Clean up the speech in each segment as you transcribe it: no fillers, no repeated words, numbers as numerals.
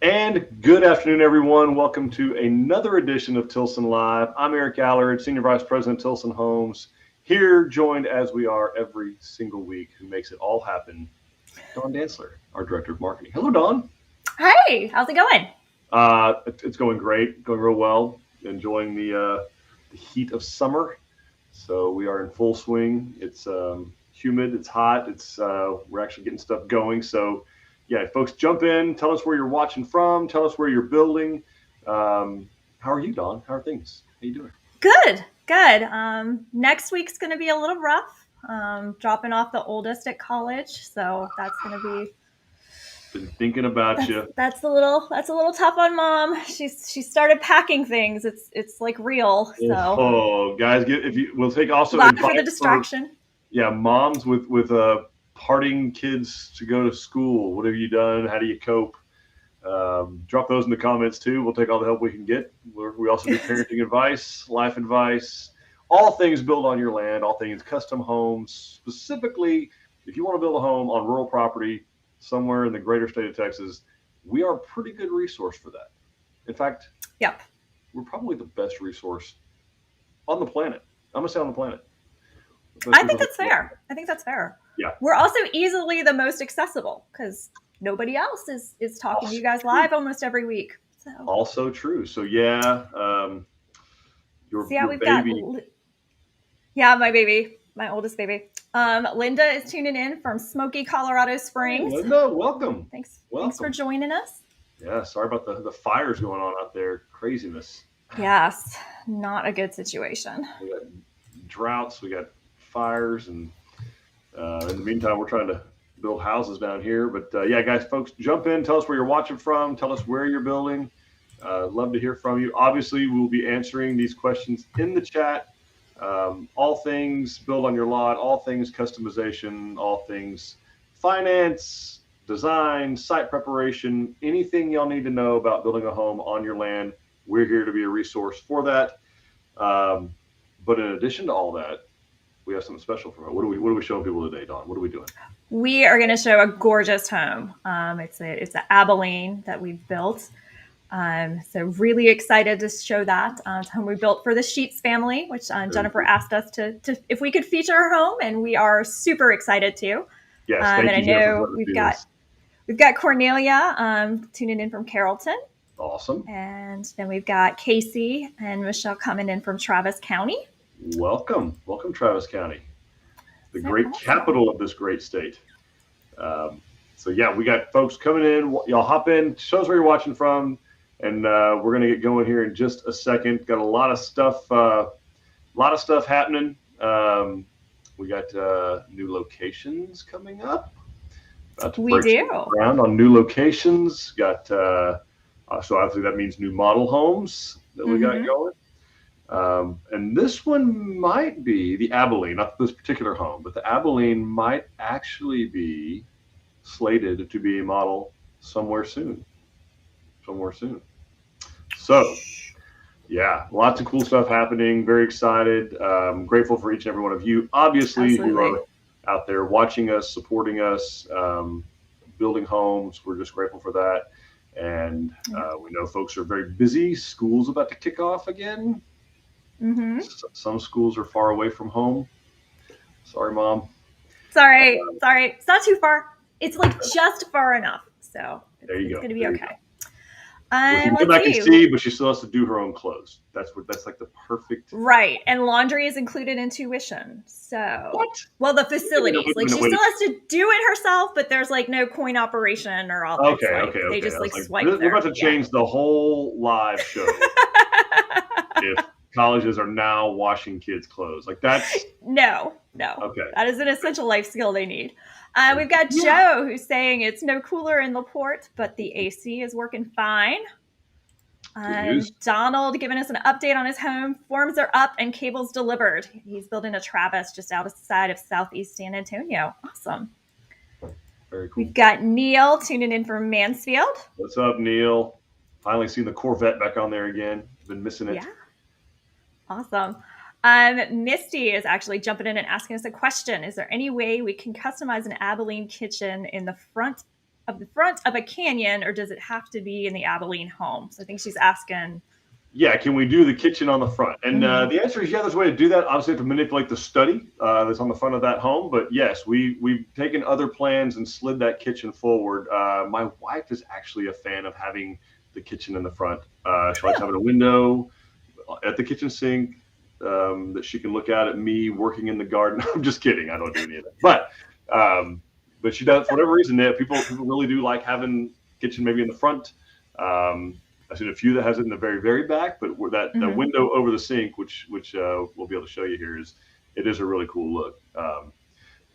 And good afternoon, everyone. Welcome to another edition of Tilson Live. I'm Eric Allard, Senior Vice President, Tilson Homes, here joined as we are every single week, who makes it all happen, Dawn Dantzler, our Director of Marketing. Hello, Dawn. Hey, how's it going? It's going great, going real well. Enjoying the heat of summer. So we are in full swing. It's humid, it's hot. We're actually getting stuff going. So yeah, folks, jump in. Tell us where you're watching from. Tell us where you're building. How are you, Dawn? How are things? How you doing? Good, good. Next week's going to be a little rough. Dropping off the oldest at college, so that's going to be Been thinking about that's you. that's a little tough on mom. She started packing things. It's like real. So Oh, guys, if you we'll take also glad for the advice for distraction. moms with parting kids to go to school. What have you done? How do you cope? Drop those in the comments too. We'll take all the help we can get. We also do parenting advice, life advice, all things built on your land, all things custom homes. Specifically, if you want to build a home on rural property somewhere in the greater state of Texas, we are a pretty good resource for that. In fact, Yep, we're probably the best resource on the planet. I'm gonna say on the planet. The best I think resource that's on the planet. fair. I think that's fair. Yeah. We're also easily the most accessible because nobody else is talking to Also you guys true. live almost every week. So Also true. So yeah, so yeah, your we've got baby. Yeah, my baby, my oldest baby. Linda is tuning in from smoky Colorado Hey, Springs. Linda, welcome. Thanks for Welcome. joining us. Yeah, sorry about the fires going on out there. Craziness. Yes, not a good situation. We got droughts, we got fires, and in the meantime, we're trying to build houses down here. But yeah, guys, folks, jump in. Tell us where you're watching from. Tell us where you're building. Love to hear from you. Obviously, we'll be answering these questions in the chat. All things build on your lot, all things customization, all things finance, design, site preparation, anything y'all need to know about building a home on your land. We're here to be a resource for that. But in addition to all that, we have something special for it. What are we showing people today, Dawn? What are we doing? We are going to show a gorgeous home. It's an Abilene that we've built. So really excited to show that. It's a home we built for the Sheets family, which Jennifer asked us to if we could feature her home, and we are super excited to. Yes, And thank I you, Jennifer, for know letting us we've do got this. we've got Cornelia tuning in from Carrollton, Awesome. and then we've got Casey and Michelle coming in from Travis County. Welcome, Travis County, the So great awesome. capital of this great state. So yeah, we got folks coming in. Y'all hop in. Show us where you're watching from, and we're gonna get going here in just a second. Got a lot of stuff happening. We got new locations coming up. About to We break some do. ground on new locations. Got so obviously that means new model homes that we got Mm-hmm. going. And this one might be the Abilene, not this particular home, but the Abilene might actually be slated to be a model somewhere soon. Somewhere soon. So, yeah, lots of cool stuff happening. Very excited. Grateful for each and every one of you, obviously, who Absolutely. are out there watching us, supporting us, building homes. We're just grateful for that. And we know folks are very busy. School's about to kick off again. Mm-hmm. Some schools are far away from home. Sorry, Mom. Sorry. It's not too far. It's like just far enough. So There you it's go. going to be There you go. okay. Well, she can come Let's back and see. see, but she still has to do her own clothes. That's like the perfect. Right. And laundry is included in tuition. So, What? well, the Wait a minute, facilities, wait a like minute, she wait a still has to do it herself, but there's like no coin operation or all. It's Okay, like okay, they okay. just I like was like, swipe we're about their, to yeah. change the whole live show if colleges are now washing kids' clothes. Like that's No. okay. That is an essential life skill they need. We've got Yeah. Joe who's saying it's no cooler in LaPorte, but the AC is working fine. Good news. Donald giving us an update on his home. Forms are up and cables delivered. He's building a Travis just outside of Southeast San Antonio. Awesome. Very cool. We've got Neil tuning in from Mansfield. What's up, Neil? Finally seen the Corvette back on there again. Been missing it. Yeah. Awesome. Misty is actually jumping in and asking us a question. Is there any way we can customize an Abilene kitchen in the front the front of a canyon, or does it have to be in the Abilene home? So I think she's asking. Yeah, can we do the kitchen on the front? And the answer is yeah. There's a way to do that. Obviously, to manipulate the study that's on the front of that home. But yes, we've taken other plans and slid that kitchen forward. My wife is actually a fan of having the kitchen in the front. She likes having a window at the kitchen sink that she can look out at me working in the garden. I'm just kidding. I don't do any of that. But she does for whatever reason. People really do like having kitchen maybe in the front. I've seen a few that has it in the very, very back, but that window over the sink, which we'll be able to show you here, it is a really cool look.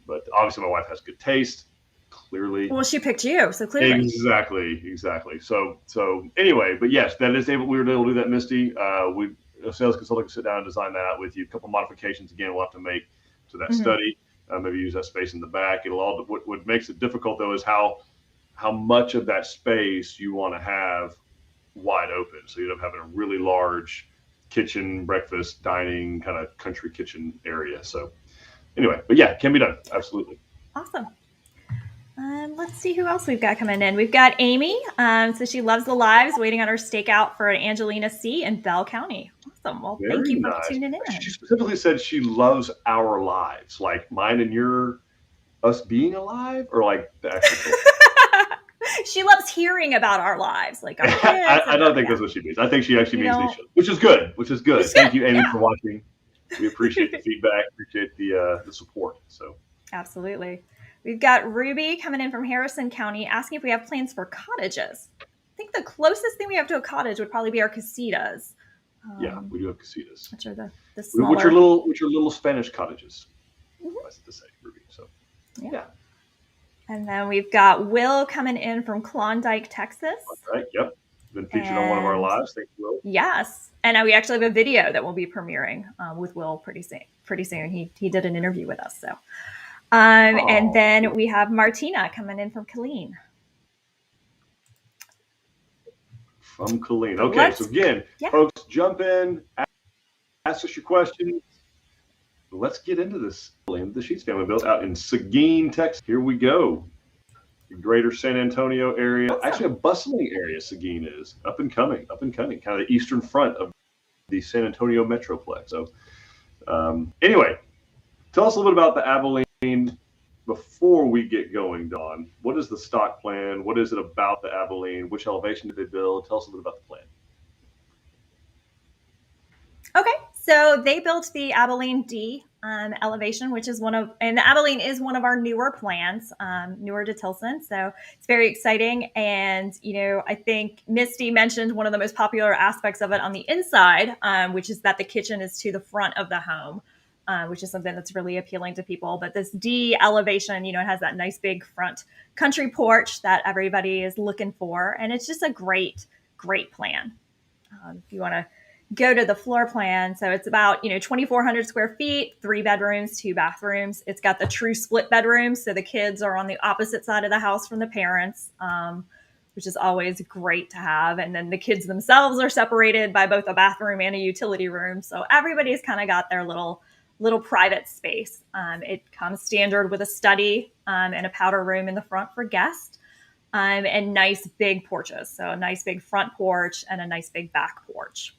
But obviously, my wife has good taste. Clearly, well, she picked you, so clearly, exactly. So anyway, but yes, we were able to do that, Misty. A sales consultant can sit down and design that out with you. A couple modifications again we'll have to make to that study. Maybe use that space in the back. What makes it difficult though is how much of that space you want to have wide open, so you end up having a really large kitchen, breakfast, dining, kind of country kitchen area. So anyway, but yeah, can be done. Absolutely. Awesome. Let's see who else we've got coming in. We've got Amy. So she loves the lives, waiting on her stakeout for an Angelina C in Bell County. Awesome. Well, thank you for tuning in. She specifically said she loves our lives, like mine and us being alive, or like the actual she loves hearing about our lives, like our kids. I don't think that's what she means. I think she actually means these shows, which is good. Thank you, Amy, for watching. We appreciate the feedback, appreciate the support. So absolutely. We've got Ruby coming in from Harrison County asking if we have plans for cottages. I think the closest thing we have to a cottage would probably be our casitas. Yeah, we do have casitas. Which are the smaller. Which are little Spanish cottages. That's to say, Ruby. So yeah. And then we've got Will coming in from Klondike, Texas. Right. Yep. Been featured on one of our lives. Thanks, Will. Yes. And we actually have a video that will be premiering with Will pretty soon. He did an interview with us. So, and then we have Martina coming in from Killeen. From Killeen. Okay. So again, folks, jump in, ask us your questions. Let's get into this. The Sheets family built out in Seguin, Texas. Here we go. The greater San Antonio area. Awesome. Actually, a bustling area, Seguin is. Up and coming. Kind of the eastern front of the San Antonio Metroplex. So anyway, tell us a little bit about the Abilene before we get going, Dawn. What is the stock plan? What is it about the Abilene? Which elevation did they build? Tell us a little bit about the plan. Okay, so they built the Abilene D elevation, which is and the Abilene is one of our newer plans, newer to Tilson. So it's very exciting. And, I think Misty mentioned one of the most popular aspects of it on the inside, which is that the kitchen is to the front of the home, which is something that's really appealing to people. But this D elevation, it has that nice big front country porch that everybody is looking for. And it's just a great, great plan. If you want to go to the floor plan. So it's about, 2,400 square feet, 3 bedrooms, 2 bathrooms. It's got the true split bedrooms. So the kids are on the opposite side of the house from the parents, which is always great to have. And then the kids themselves are separated by both a bathroom and a utility room. So everybody's kind of got their little private space. It comes standard with a study and a powder room in the front for guests. And nice big porches. So a nice big front porch and a nice big back porch.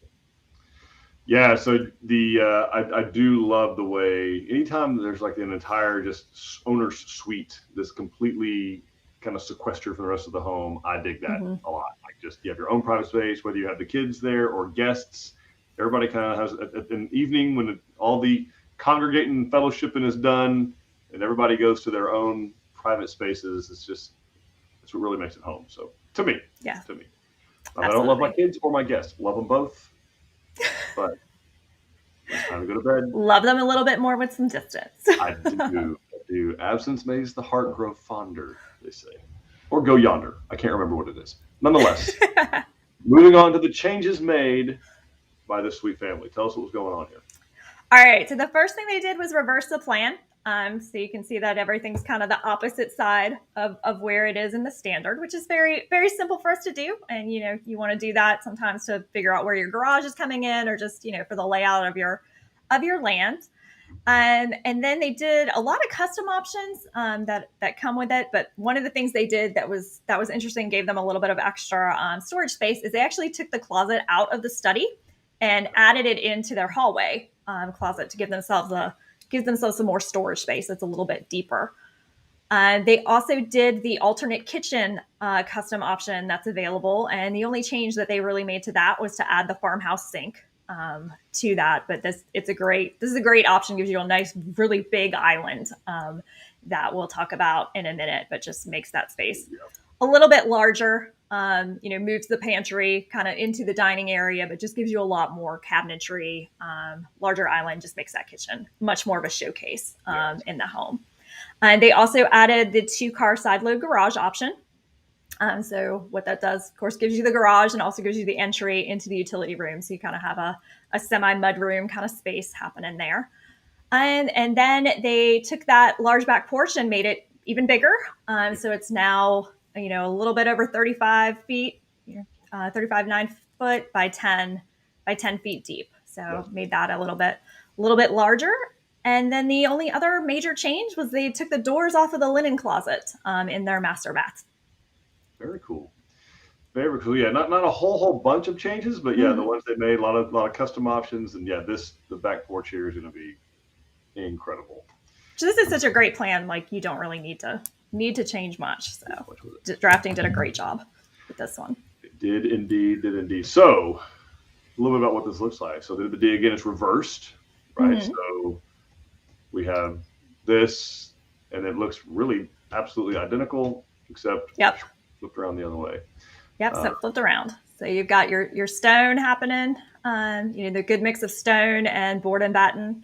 Yeah, so I do love the way anytime there's like an entire just owner's suite that's completely kind of sequestered from the rest of the home, I dig that a lot. Like just you have your own private space, whether you have the kids there or guests. Everybody kind of has an evening when all the congregating fellowshipping is done and everybody goes to their own private spaces. It's what really makes it home. So to me. I don't love my kids or my guests. Love them both. But it's time to go to bed. Love them a little bit more with some distance. I do. Absence makes the heart grow fonder, they say. Or go yonder. I can't remember what it is. Nonetheless, moving on to the changes made by this sweet family. Tell us what was going on here. All right. So the first thing they did was reverse the plan. So you can see that everything's kind of the opposite side of where it is in the standard, which is very, very simple for us to do. And, you want to do that sometimes to figure out where your garage is coming in or just, for the layout of your land. And then they did a lot of custom options that come with it. But one of the things they did that was interesting, gave them a little bit of extra storage space, is they actually took the closet out of the study and added it into their hallway closet to give themselves some more storage space that's a little bit deeper. They also did the alternate kitchen custom option that's available, and the only change that they really made to that was to add the farmhouse sink to that. But this is a great option. Gives you a nice, really big island that we'll talk about in a minute, but just makes that space a little bit larger. Moves the pantry kind of into the dining area, but just gives you a lot more cabinetry. Larger island just makes that kitchen much more of a showcase in the home. And they also added the 2-car side load garage option. So what that does, of course, gives you the garage and also gives you the entry into the utility room. So you kind of have a semi mudroom kind of space happening there. And then they took that large back porch and made it even bigger. So it's now, a little bit over 35 feet, 35 9-foot by 10 feet deep. So made that a little bit larger. And then the only other major change was they took the doors off of the linen closet in their master bath. Very cool. Very cool. Yeah, not a whole bunch of changes, but yeah, the ones they made, a lot of custom options, and yeah, the back porch here is going to be incredible. So this is such a great plan. Like, you don't really need to change much. So drafting did a great job with this one. It did indeed. So a little bit about what this looks like. So the D again is reversed, right? So we have this, and it looks really absolutely identical, except flipped around the other way. Yep, so flipped around. So you've got your stone happening, the good mix of stone and board and batten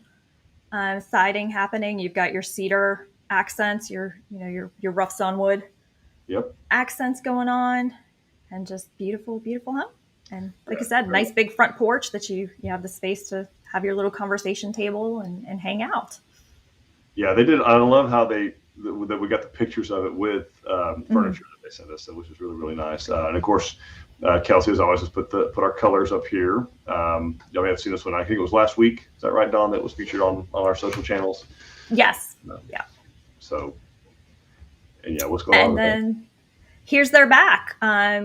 siding happening. You've got your cedar accents, your rough sunwood accents going on, and just beautiful home. And like I said, nice big front porch that you have the space to have your little conversation table and hang out. Yeah, they did. I love how that we got the pictures of it with furniture that they sent us, which is really, really nice. And of course, Kelsey, as always, has put our colors up here. Y'all may have seen this one. I think it was last week. Is that right, Dawn? That was featured on our social channels. Yes. Yeah. So, and yeah, what's going on? And then here's their back,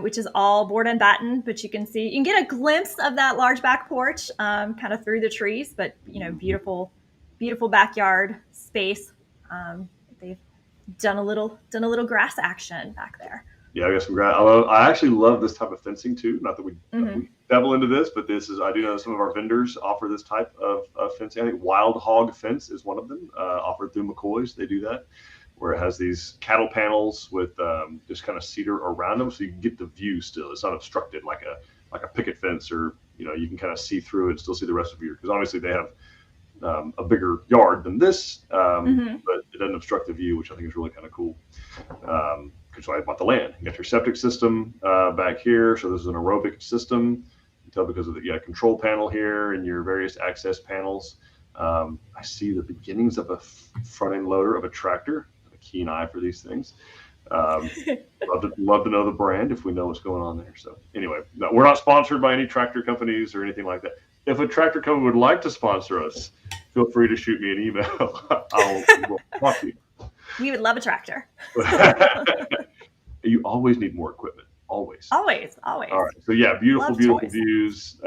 which is all board and batten, but you can get a glimpse of that large back porch kind of through the trees, but beautiful backyard space. They've done a little grass action back there. Yeah, I guess I actually love this type of fencing too. Not that we dabble into this, but I do know some of our vendors offer this type of fencing. I think Wild Hog Fence is one of them, offered through McCoy's. They do that, where it has these cattle panels with just kind of cedar around them, so you can get the view still. It's not obstructed like a picket fence, or you can kind of see through it and still see the rest of your. Because obviously they have a bigger yard than this, but it doesn't obstruct the view, which I think is really kind of cool. Because I bought the land. You got your septic system back here, so this is an aerobic system. You can tell because of the control panel here and your various access panels. I see the beginnings of a front end loader of a tractor. I have a keen eye for these things. Love to know the brand if we know what's going on there. So anyway, no, we're not sponsored by any tractor companies or anything like that. If a tractor company would like to sponsor us, feel free to shoot me an email. We'll talk to you. We would love a tractor. You always need more equipment. Always. All right. So yeah, beautiful views.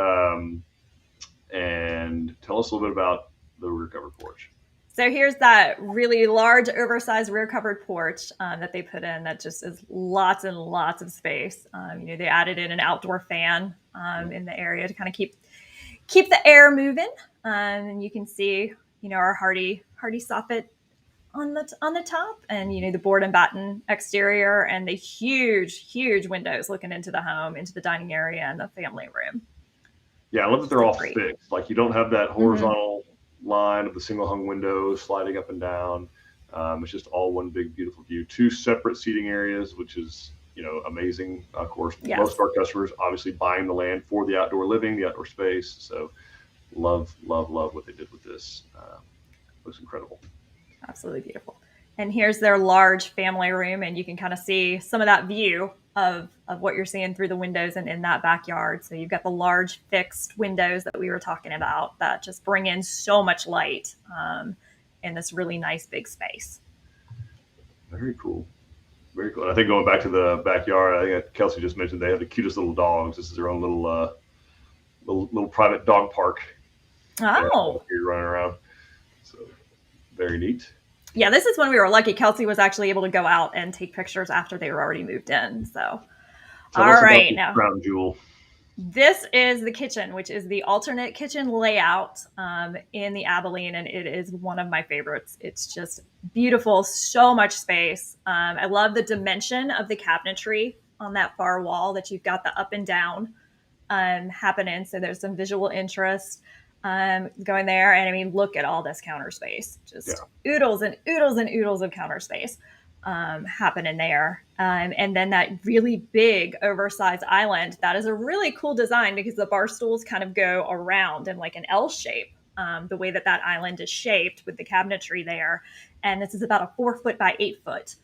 And tell us a little bit about the rear covered porch. So here's that really large, oversized rear covered porch that they put in. That just is lots and lots of space. They added in an outdoor fan in the area to kind of keep the air moving. And you can see, our hardy soffit on the top, and the board and batten exterior, and the huge windows looking into the home, into the dining area and the family room. Yeah, I love that they're all fixed. Like, you don't have that horizontal line of the single hung windows sliding up and down. It's just all one big beautiful view. 2 separate seating areas, which is amazing. Of course, most of our customers obviously buying the land for the outdoor living, the outdoor space. So love what they did with this. Looks incredible. Absolutely beautiful. And here's their large family room, and you can kind of see some of that view of what you're seeing through the windows and in that backyard. So you've got the large fixed windows that we were talking about that just bring in so much light in this really nice big space. Very cool. Very cool. And I think going back to the backyard, I think Kelsey just mentioned they have the cutest little dogs. This is their own little private dog park. Oh, You're running around. So very neat. Yeah, this is when we were lucky. Kelsey was actually able to go out and take pictures after they were already moved in. So Tell all us right, about now crown jewel. this is the kitchen, which is the alternate kitchen layout in the Abilene, and it is one of my favorites. It's just beautiful, so much space. I love the dimension of the cabinetry on that far wall, that you've got the up and down happening. So there's some visual interest going there. And I mean, look at all this counter space, just oodles and oodles and oodles of counter space happening there. And then that really big oversized island, that is a really cool design because the bar stools kind of go around in like an L shape, the way that island is shaped with the cabinetry there. And this is about a 4 foot by 8 foot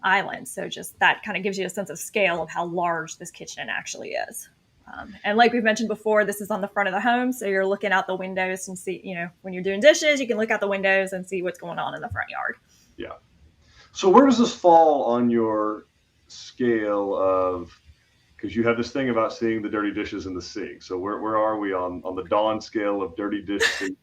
island. So just that kind of gives you a sense of scale of how large this kitchen actually is. And like we've mentioned before, this is on the front of the home. So you're looking out the windows and see, when you're doing dishes, you can look out the windows and see what's going on in the front yard. Yeah. So where does this fall on your scale of, because you have this thing about seeing the dirty dishes in the sink. So where are we on the Dawn scale of dirty dish sink?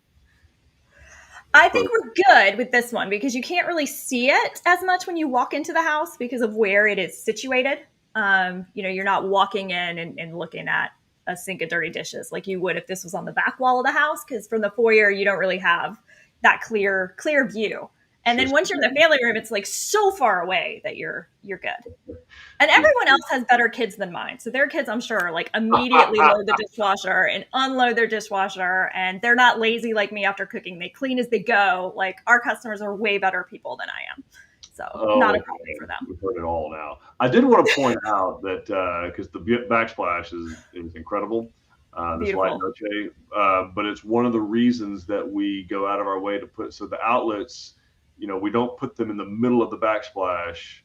I think we're good with this one because you can't really see it as much when you walk into the house because of where it is situated. You're not walking in and looking at a sink of dirty dishes like you would if this was on the back wall of the house, because from the foyer, you don't really have that clear view. And then once you're in the family room, it's like so far away that you're good. And everyone else has better kids than mine. So their kids, I'm sure, like immediately load the dishwasher and unload their dishwasher. And they're not lazy like me after cooking. They clean as they go. Like our customers are way better people than I am. So not a problem for them. We've heard it all now. I did want to point out that because the backsplash is incredible. This white noche, but it's one of the reasons that we go out of our way to put, so the outlets, we don't put them in the middle of the backsplash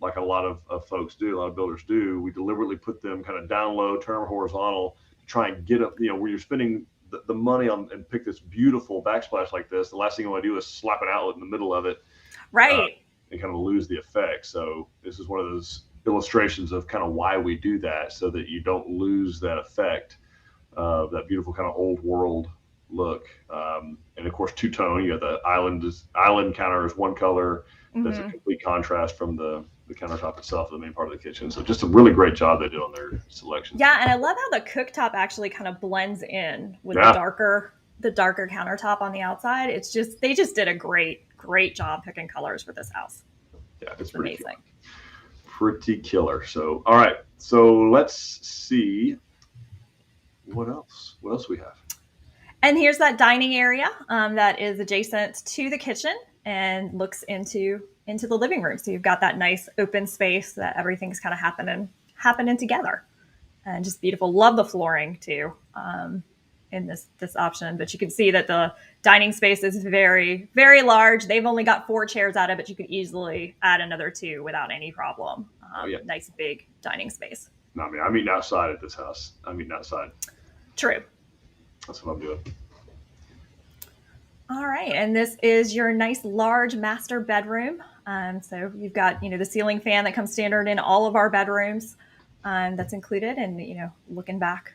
like a lot of folks do, a lot of builders do. We deliberately put them kind of down low, turn horizontal, to try and get up, where you're spending the money on and pick this beautiful backsplash like this. The last thing you want to do is slap an outlet in the middle of it. Right. And kind of lose the effect. So this is one of those illustrations of kind of why we do that, so that you don't lose that effect of that beautiful kind of old world look. And of course, two-tone. You got the island counter is one color. That's a complete contrast from the countertop itself, the main part of the kitchen. So just a really great job they did on their selection. Yeah, and I love how the cooktop actually kind of blends in with the darker countertop on the outside. It's just, they just did a great job picking colors for this house. Yeah, it's amazing. Killer. Pretty killer. So, all right. So let's see what else we have. And here's that dining area that is adjacent to the kitchen and looks into the living room. So you've got that nice open space that everything's kind of happening together, and just beautiful. Love the flooring too in this option. But you can see that the dining space is very, very large. They've only got 4 chairs out of it, but you could easily add another 2 without any problem. Nice big dining space. No, I'm eating outside at this house. I'm eating outside. True. That's what I'm doing. All right, and this is your nice large master bedroom. So you've got the ceiling fan that comes standard in all of our bedrooms. That's included, and looking back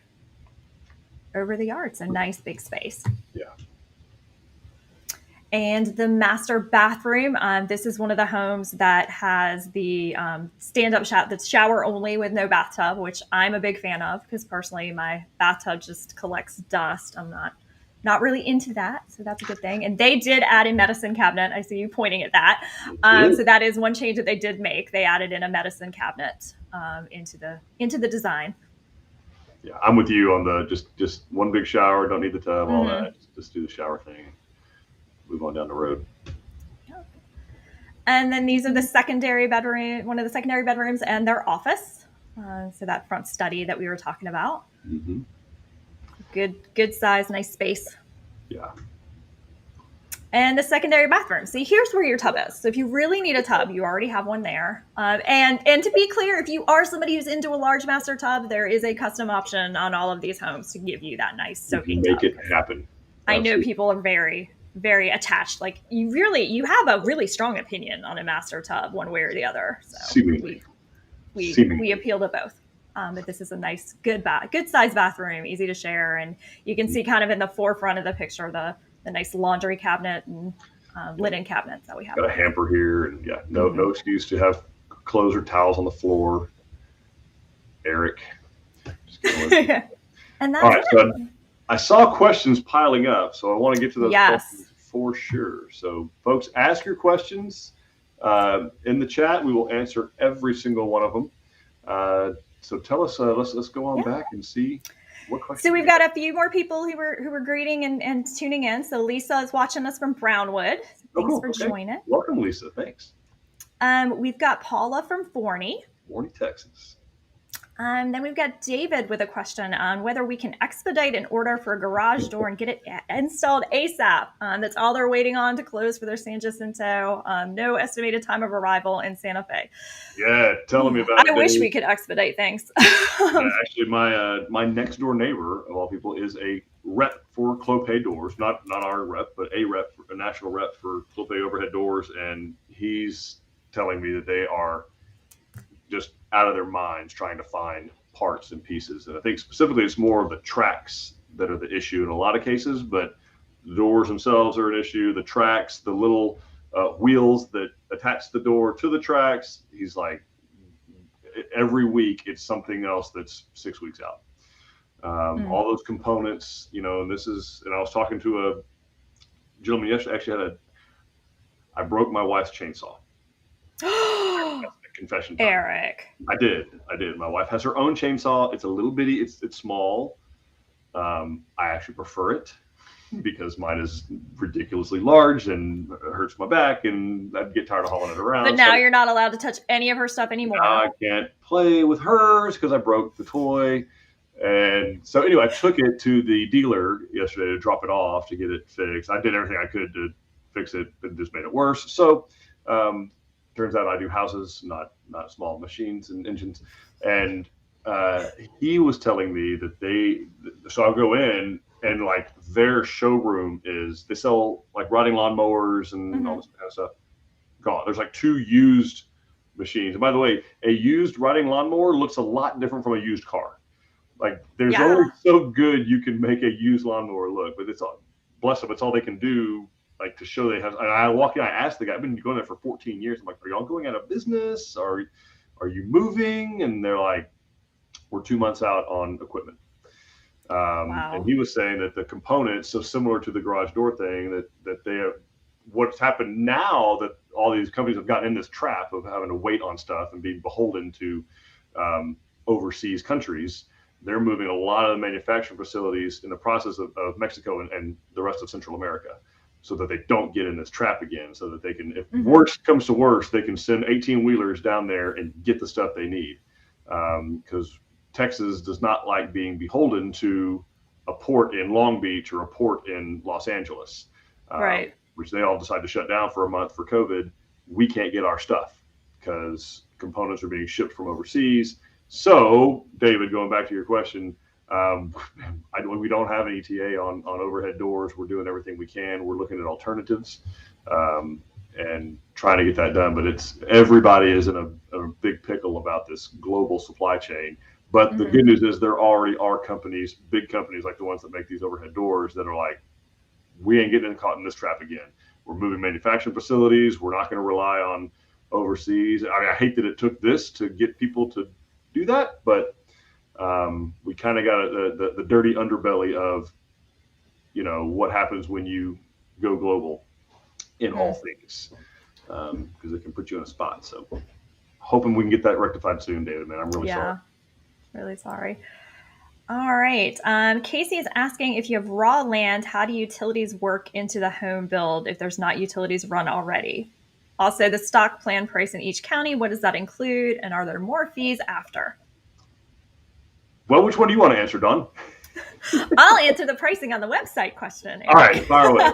over the yard, so nice big space. Yeah. And the master bathroom. This is one of the homes that has the stand-up shower that's shower only with no bathtub, which I'm a big fan of because personally my bathtub just collects dust. I'm not really into that, so that's a good thing. And they did add a medicine cabinet. I see you pointing at that. So that is one change that they did make. They added in a medicine cabinet into the design. Yeah, I'm with you on the just one big shower. Don't need the tub, all that. Just do the shower thing. Move on down the road. And then these are the secondary bedroom, one of the secondary bedrooms and their office. So that front study that we were talking about. Mm-hmm. Good size, nice space. Yeah. And the secondary bathroom. See, here's where your tub is. So if you really need a tub, you already have one there. And to be clear, if you are somebody who's into a large master tub, there is a custom option on all of these homes to give you that nice You can soaking make tub. it happen. I know Absolutely. people are very, very attached. Like you have a really strong opinion on a master tub, one way or the other. So Seemingly. we appeal to both. But this is a nice, good size bathroom, easy to share, and you can see kind of in the forefront of the picture the nice laundry cabinet and linen cabinets that we have. Got a hamper here, and no excuse to have clothes or towels on the floor. Eric. And that's all right. So I saw questions piling up, so I want to get to those questions for sure. So, folks, ask your questions in the chat. We will answer every single one of them. So tell us. Let's go on back and see what questions. So we've got a few more people who were greeting and tuning in. So Lisa is watching us from Brownwood. Thanks for joining. Welcome, Lisa. Thanks. We've got Paula from Forney, Texas. Then we've got David with a question on whether we can expedite an order for a garage door and get it installed ASAP. That's all they're waiting on to close for their San Jacinto. No estimated time of arrival in Santa Fe. Yeah, tell me about it. I wish we could expedite things. Actually, my next door neighbor, of all people, is a rep for Clopay doors. Not our rep, but a national rep for Clopay overhead doors. And he's telling me that they are just out of their minds trying to find parts and pieces. And I think specifically it's more of the tracks that are the issue in a lot of cases, but the doors themselves are an issue. The tracks, the little wheels that attach the door to the tracks, he's like, every week it's something else that's 6 weeks out. All those components, and I was talking to a gentleman yesterday, actually I broke my wife's chainsaw. Confession time. Eric. I did. My wife has her own chainsaw. It's a little bitty. It's small. I actually prefer it because mine is ridiculously large and hurts my back, and I'd get tired of hauling it around. But now you're not allowed to touch any of her stuff anymore. I can't play with hers because I broke the toy. And so anyway, I took it to the dealer yesterday to drop it off to get it fixed. I did everything I could to fix it, but just made it worse. So turns out I do houses, not small machines and engines. And he was telling me that so I'll go in and like their showroom they sell like riding lawnmowers and all this kind of stuff. Gone. There's like 2 used machines. And by the way, a used riding lawnmower looks a lot different from a used car. Like there's only so good you can make a used lawnmower look, but it's all, bless them, it's all they can do. Like to show they have, and I walk in, I asked the guy, I've been going there for 14 years. I'm like, are y'all going out of business? Are you moving? And they're like, we're 2 months out on equipment. Wow. And he was saying that the components, so similar to the garage door thing, that they have, what's happened now that all these companies have gotten in this trap of having to wait on stuff and being beholden to overseas countries. They're moving a lot of the manufacturing facilities in the process of Mexico and the rest of Central America, so that they don't get in this trap again, so that they can, if worst comes to worst, they can send 18-wheelers down there and get the stuff they need. Because Texas does not like being beholden to a port in Long Beach or a port in Los Angeles, right? Which they all decided to shut down for a month for COVID. We can't get our stuff because components are being shipped from overseas. So, David, going back to your question, we don't have an ETA on overhead doors. We're doing everything we can. We're looking at alternatives and trying to get that done. But everybody is in a big pickle about this global supply chain. But the good news is there already are companies, big companies like the ones that make these overhead doors, that are like, we ain't getting caught in this trap again. We're moving manufacturing facilities. We're not going to rely on overseas. I mean, I hate that it took this to get people to do that, but we kind of got the dirty underbelly of, what happens when you go global in all things, because it can put you in a spot. So hoping we can get that rectified soon, David, man. I'm really sorry. Really sorry. All right. Casey is asking, if you have raw land, how do utilities work into the home build if there's not utilities run already? Also, the stock plan price in each county, what does that include? And are there more fees after? Well, which one do you want to answer, Dawn? I'll answer the pricing on the website question, Eric. All right, fire away.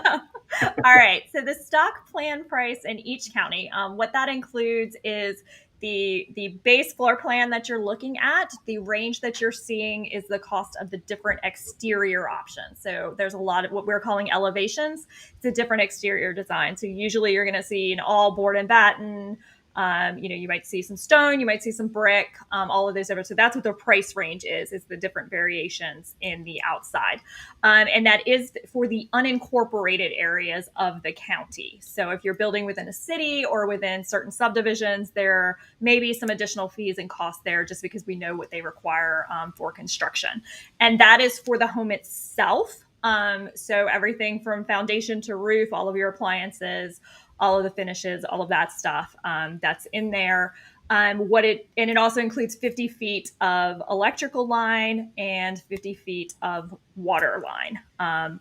All right. So the stock plan price in each county, what that includes is the base floor plan that you're looking at. The range that you're seeing is the cost of the different exterior options. So there's a lot of what we're calling elevations. It's a different exterior design. So usually you're going to see an all board and batten. You might see some stone, you might see some brick, all of those different. So that's what the price range is the different variations in the outside. And that is for the unincorporated areas of the county. So if you're building within a city or within certain subdivisions, there may be some additional fees and costs there just because we know what they require for construction. And that is for the home itself. So everything from foundation to roof, all of your appliances, all of the finishes, all of that stuff that's in there. It also includes 50 feet of electrical line and 50 feet of water line.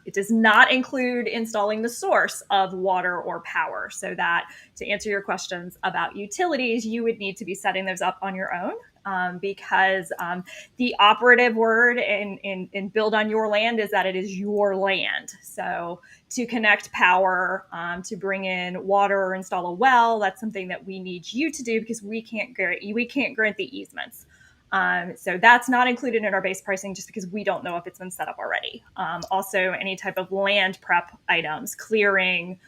It does not include installing the source of water or power. So that, to answer your questions about utilities, you would need to be setting those up on your own. Because the operative word in build on your land is that it is your land. So to connect power, to bring in water or install a well, that's something that we need you to do because we can't grant the easements. So that's not included in our base pricing just because we don't know if it's been set up already. Also, any type of land prep items, clearing,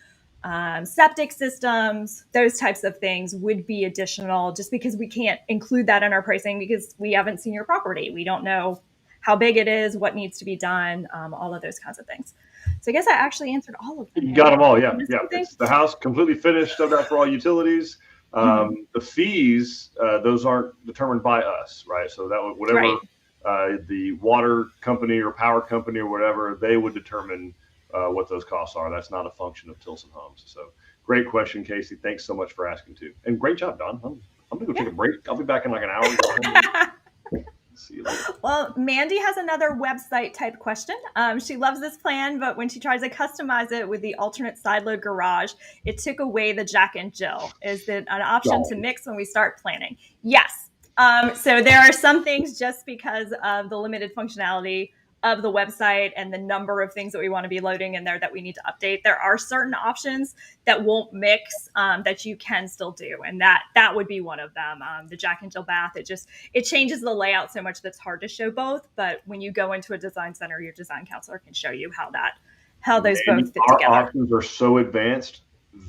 septic systems, those types of things would be additional just because we can't include that in our pricing because we haven't seen your property. We don't know how big it is, what needs to be done, all of those kinds of things. So I guess I actually answered all of them. You got them all, yeah. It's the house completely finished, done that for all utilities. The fees, those aren't determined by us, right? So that would, whatever the water company or power company or whatever, they would determine what those costs are. That's not a function of Tilson Homes. So great question, Casey. Thanks so much for asking too. And great job, Don. I'm going to go take a break. I'll be back in like an hour. See you later. Well, Mandy has another website type question. She loves this plan, but when she tries to customize it with the alternate side load garage, it took away the Jack and Jill. Is it an option to mix when we start planning? Yes. So there are some things just because of the limited functionality of the website and the number of things that we want to be loading in there that we need to update. There are certain options that won't mix that you can still do. And that would be one of them. The Jack and Jill bath, it changes the layout so much that's hard to show both. But when you go into a design center, your design counselor can show you how those both fit together. Our options are so advanced,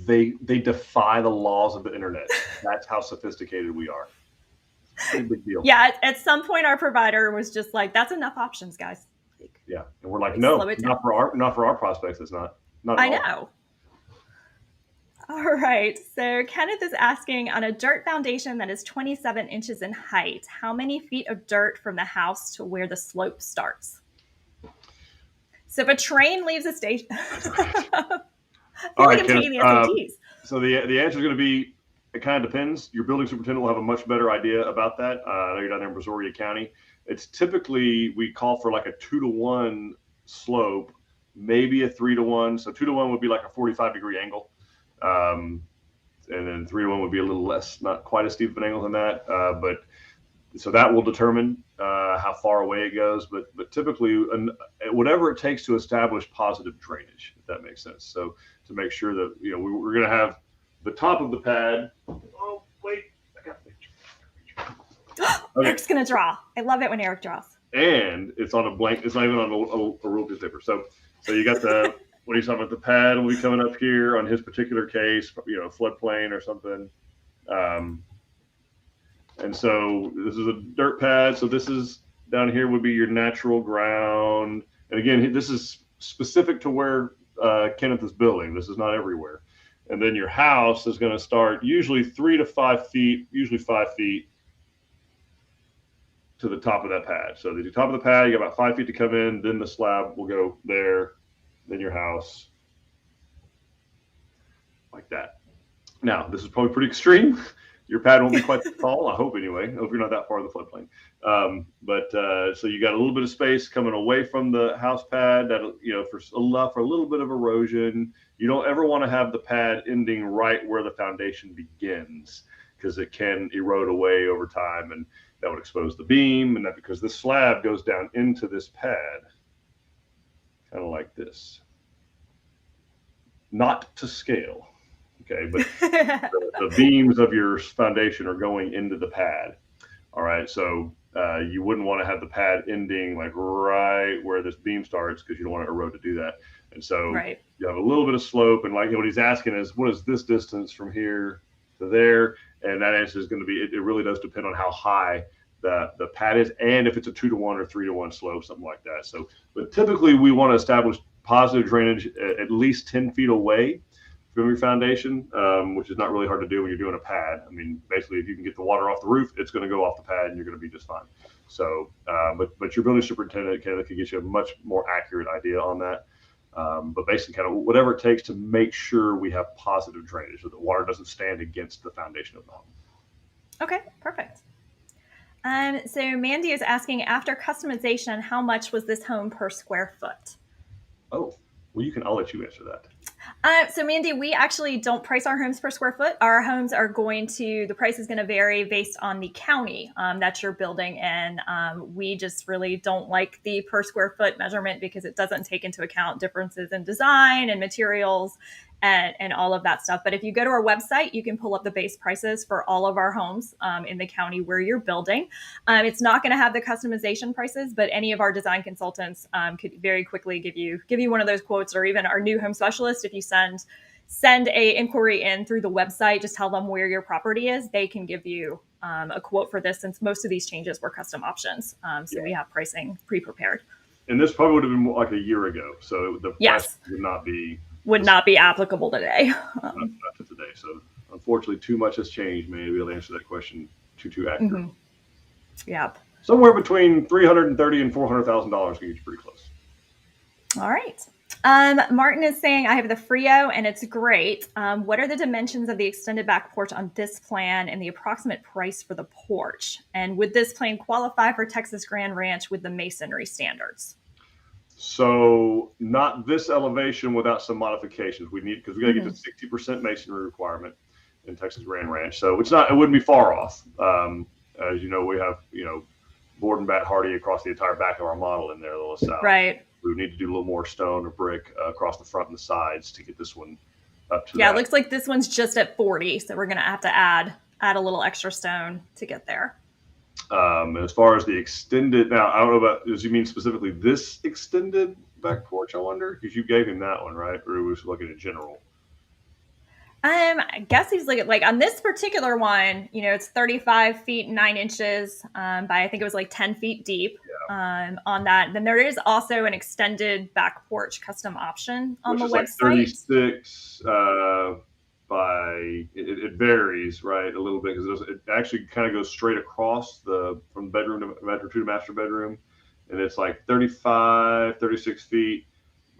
they defy the laws of the internet. That's how sophisticated we are. Big deal. Yeah, at some point our provider was just like, that's enough options, guys. Yeah, and we're like, no, not for our prospects. It's not. I know. All right. So Kenneth is asking, on a dirt foundation that is 27 inches in height, how many feet of dirt from the house to where the slope starts? So if a train leaves a station, I feel like I'm taking the SATs. So the answer is going to be, it kind of depends. Your building superintendent will have a much better idea about that. I know you're down there in Brazoria County. It's typically, we call for like a 2-to-1 slope, maybe a 3-to-1. So 2-to-1 would be like a 45-degree angle. And then 3-to-1 would be a little less, not quite as steep of an angle than that. But so that will determine how far away it goes. But typically, whatever it takes to establish positive drainage, if that makes sense. So to make sure that, we're going to have the top of the pad. Oh, wait, I got a picture. Okay. Eric's going to draw. I love it when Eric draws. And it's on a blank. It's not even on a rule piece of paper. So you got the, what are you talking about? The pad will be coming up here on his particular case, floodplain or something. And so this is a dirt pad. So this is down here would be your natural ground. And again, this is specific to where Kenneth is building. This is not everywhere. And then your house is going to start usually 3 to 5 feet, usually 5 feet to the top of that pad. So the top of the pad, you got about 5 feet to come in. Then the slab will go there. Then your house, like that. Now, this is probably pretty extreme. Your pad won't be quite that tall, I hope anyway. I hope you're not that far in the floodplain. So you got a little bit of space coming away from the house pad that, for a little bit of erosion. You don't ever want to have the pad ending right where the foundation begins because it can erode away over time and that would expose the beam. And that because this slab goes down into this pad, kind of like this. not to scale. Okay, but the beams of your foundation are going into the pad. All right, so you wouldn't want to have the pad ending like right where this beam starts because you don't want to erode to do that. And so Right. you have a little bit of slope, and like what he's asking is, what is this distance from here to there? And that answer is going to be, it really does depend on how high the pad is, and if it's a 2-to-1 or 3-to-1 slope, something like that. So, but typically we want to establish positive drainage at least 10 feet away from your foundation, which is not really hard to do when you're doing a pad. I mean, basically, if you can get the water off the roof, it's going to go off the pad, and you're going to be just fine. So, but your building superintendent can get you a much more accurate idea on that. But basically, kind of whatever it takes to make sure we have positive drainage, so the water doesn't stand against the foundation of the home. Okay, perfect. So Mandy is asking, after customization, how much was this home per square foot? Oh, well, I'll let you answer that. So Mandy, we actually don't price our homes per square foot. Our homes are the price is going to vary based on the county that you're building in. We just really don't like the per square foot measurement because it doesn't take into account differences in design and materials and all of that stuff. But if you go to our website, you can pull up the base prices for all of our homes in the county where you're building. It's not going to have the customization prices, but any of our design consultants could very quickly give you one of those quotes, or even our new home specialist. If you send a inquiry in through the website, just tell them where your property is, they can give you a quote for this, since most of these changes were custom options. So we have pricing pre-prepared. And this probably would have been like a year ago, so the price would not be applicable today. Not to today. So unfortunately, too much has changed. Maybe we'll answer that question too accurate. Mm-hmm. Yep. Somewhere between $330,000 and $400,000 can get you pretty close. All right. Martin is saying, I have the Frio and it's great. What are the dimensions of the extended back porch on this plan and the approximate price for the porch? And would this plan qualify for Texas Grand Ranch with the masonry standards? So not this elevation without some modifications. Because we got to get to 60% masonry requirement in Texas Grand Ranch. So it wouldn't be far off. As you know, we have, board and bat hardy across the entire back of our model in there, a little south. Right. We would need to do a little more stone or brick across the front and the sides to get this one up to it looks like this one's just at 40. So we're going to have to add a little extra stone to get there. As far as the extended, now I don't know about, does you mean specifically this extended back porch? I wonder, because you gave him that one, right? Or was looking at general? I guess he's like on this particular one, it's 35 feet 9 inches by, I think it was like 10 feet deep on that. Then there is also an extended back porch custom option on the website. Like 36 it varies, right, a little bit, because it actually kind of goes straight across from bedroom to master bedroom, and it's like 35, 36 feet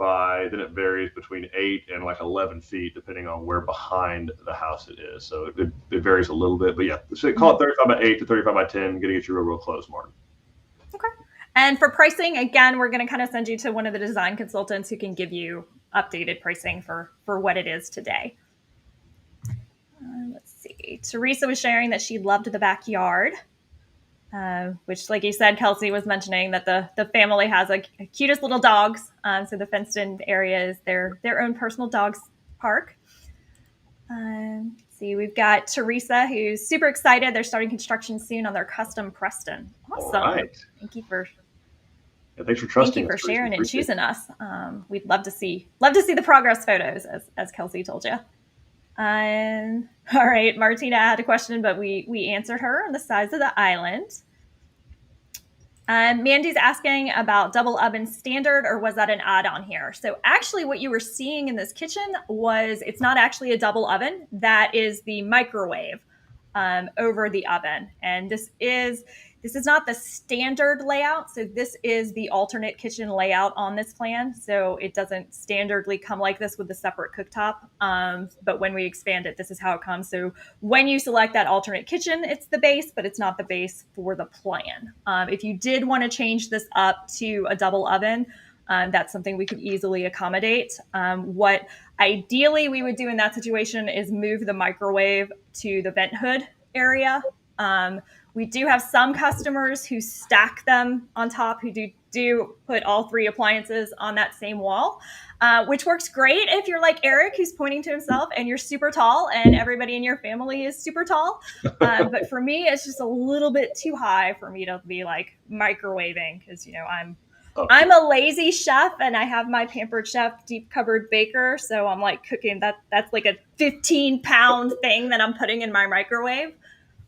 then it varies between 8 and like 11 feet depending on where behind the house it is. So it varies a little bit, but yeah, so call it 35 by 8 to 35 by 10. Gonna get you real close, Martin. Okay. And for pricing, again, we're going to kind of send you to one of the design consultants who can give you updated pricing for what it is today. Let's see. Teresa was sharing that she loved the backyard, which, like you said, Kelsey was mentioning that the family has a cutest little dogs. So the fenced-in area is their own personal dogs park. Let's see, we've got Teresa, who's super excited. They're starting construction soon on their custom Preston. Awesome! All right. Thanks for trusting. Thank you for sharing and choosing us. We'd love to see the progress photos, as Kelsey told you. All right, Martina had a question, but we answered her on the size of the island. Mandy's asking about double oven standard, or was that an add-on here? So actually what you were seeing in this kitchen it's not actually a double oven. That is the microwave over the oven. And this is not the standard layout. So this is the alternate kitchen layout on this plan. So it doesn't standardly come like this with a separate cooktop. But when we expand it, this is how it comes. So when you select that alternate kitchen, it's the base, but it's not the base for the plan. If you did want to change this up to a double oven, that's something we could easily accommodate. What ideally we would do in that situation is move the microwave to the vent hood area. We do have some customers who stack them on top, who do do put all 3 appliances on that same wall, which works great if you're like Eric, who's pointing to himself, and you're super tall, and everybody in your family is super tall. But for me, it's just a little bit too high for me to be like microwaving, because I'm a lazy chef, and I have my Pampered Chef deep cupboard baker, so I'm like cooking that's like a 15-pound thing that I'm putting in my microwave.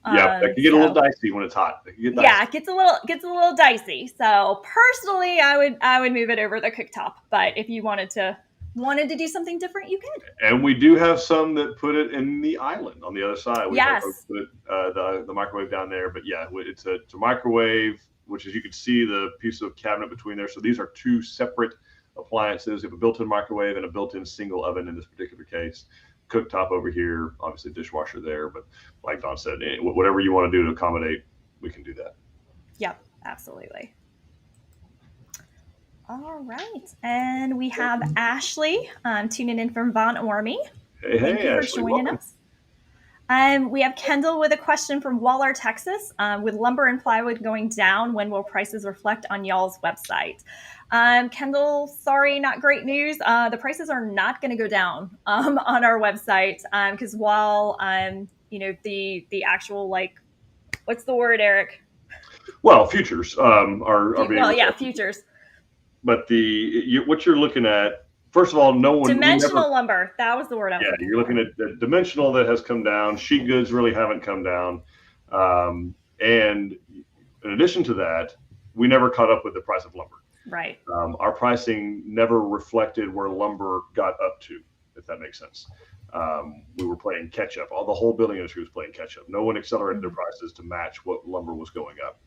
Yeah, that can get a little dicey when it's hot. Yeah, it gets a little dicey. So personally, I would move it over the cooktop. But if you wanted to do something different, you could. And we do have some that put it in the island on the other side. We Yes. have put the microwave down there, but yeah, it's a microwave, which is, you can see the piece of cabinet between there. So these are 2 separate appliances. You have a built-in microwave and a built-in single oven in this particular case. Cooktop over here, obviously dishwasher there, but like Don said, whatever you want to do to accommodate, we can do that. Yep, absolutely. All right, and we have Ashley tuning in from Von Ormy. Thank you for joining us. We have Kendall with a question from Waller, Texas. With lumber and plywood going down, when will prices reflect on y'all's website? Kendall, sorry, not great news. The prices are not going to go down on our website, because while the actual, like, what's the word, Eric? Well, futures are being futures. But what you're looking at, first of all, dimensional lumber. That was the word I was looking you're looking at the dimensional that has come down. Sheet goods really haven't come down. And in addition to that, we never caught up with the price of lumber. Right. Our pricing never reflected where lumber got up to, if that makes sense. We were playing catch up. The whole building industry was playing catch up. No one accelerated their prices to match what lumber was going up.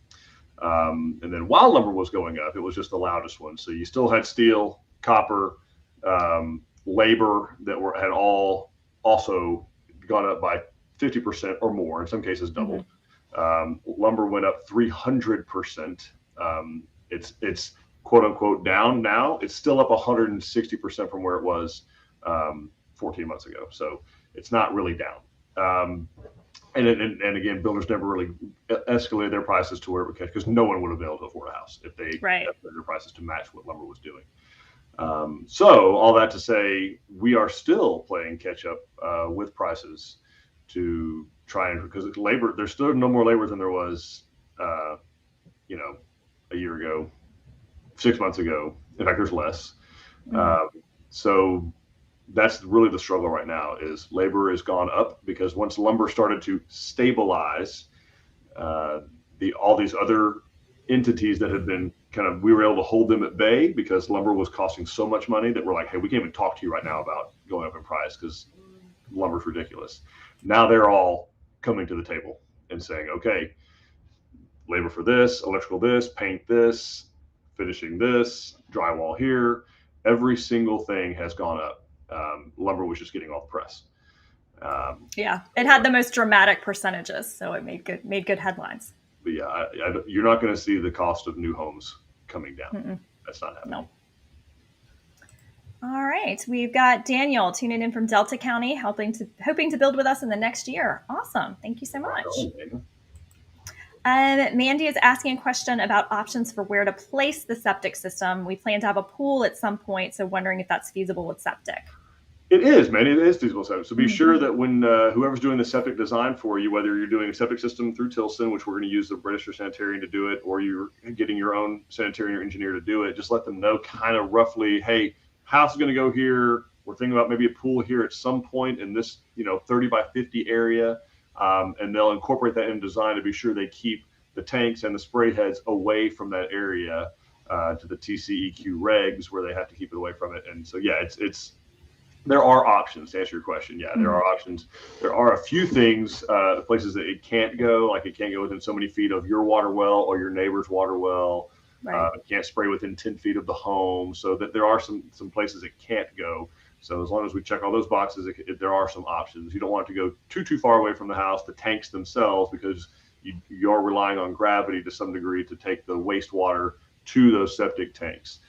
And then while lumber was going up, it was just the loudest one. So you still had steel, copper, labor that had all also gone up by 50% or more, in some cases doubled. Lumber went up 300%. It's quote unquote down now. It's still up 160% from where it was 14 months ago. So it's not really down. And again, builders never really escalated their prices to where it would catch, because no one would have been able to afford a house if they escalated their prices to match what lumber was doing. So all that to say, we are still playing catch up with prices to try and, because labor, there's still no more labor than there was, a year ago, 6 months ago. In fact, there's less. So that's really the struggle right now, is labor has gone up, because once lumber started to stabilize, all these other entities that had been we were able to hold them at bay, because lumber was costing so much money that we're like, hey, we can't even talk to you right now about going up in price because lumber's ridiculous. Now they're all coming to the table and saying, okay, labor for this, electrical this, paint this, finishing this, drywall here, every single thing has gone up. Lumber was just getting all the press. It had the most dramatic percentages, so it made good headlines. But yeah, you're not going to see the cost of new homes coming down. Mm-mm. That's not happening. No. All right, we've got Daniel tuning in from Delta County, hoping to build with us in the next year. Awesome, thank you so much. Mandy is asking a question about options for where to place the septic system. We plan to have a pool at some point, so wondering if that's feasible with septic. It is, man. It is feasible. So be sure that when whoever's doing the septic design for you, whether you're doing a septic system through Tilson, which we're going to use the British Sanitarian to do it, or you're getting your own sanitarian or engineer to do it, just let them know kind of roughly, hey, house is going to go here. We're thinking about maybe a pool here at some point in this, 30 by 50 area. And they'll incorporate that in design to be sure they keep the tanks and the spray heads away from that area to the TCEQ regs, where they have to keep it away from it. And so, yeah, there are options to answer your question. Yeah, there are options. There are a few things, places that it can't go, like it can't go within so many feet of your water well or your neighbor's water well. Right. It can't spray within 10 feet of the home. So that there are some places it can't go. So as long as we check all those boxes, there are some options. You don't want it to go too far away from the house, the tanks themselves, because you're relying on gravity to some degree to take the wastewater to those septic tanks.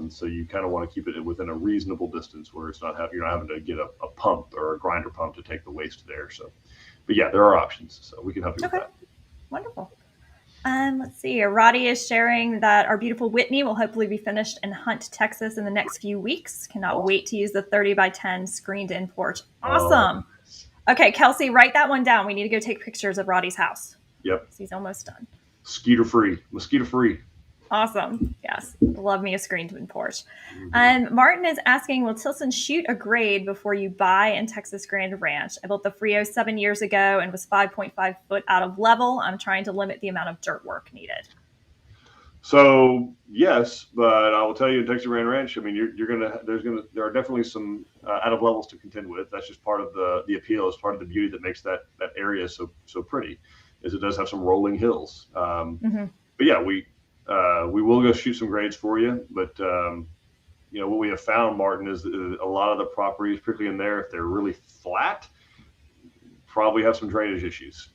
So you kind of want to keep it within a reasonable distance where you're not having to get a pump or a grinder pump to take the waste there. So, but yeah, there are options. So we can help you with that. Wonderful. Let's see. Roddy is sharing that our beautiful Whitney will hopefully be finished in Hunt, Texas in the next few weeks. Cannot wait to use the 30 by 10 screened-in porch. Awesome. Okay, Kelsey, write that one down. We need to go take pictures of Roddy's house. Yep. He's almost done. Mosquito free. Awesome. Yes. Love me a screened-in porch. Martin is asking, will Tilson shoot a grade before you buy in Texas Grand Ranch? I built the Frio 7 years ago and was 5.5 foot out of level. I'm trying to limit the amount of dirt work needed. So yes, but I will tell you in Texas Grand Ranch, I mean, there are definitely some out of levels to contend with. That's just part of the appeal. It's part of the beauty that makes that area so pretty, is it does have some rolling hills. But yeah, we will go shoot some grades for you. But what we have found, Martin, is that a lot of the properties, particularly in there, if they're really flat, probably have some drainage issues.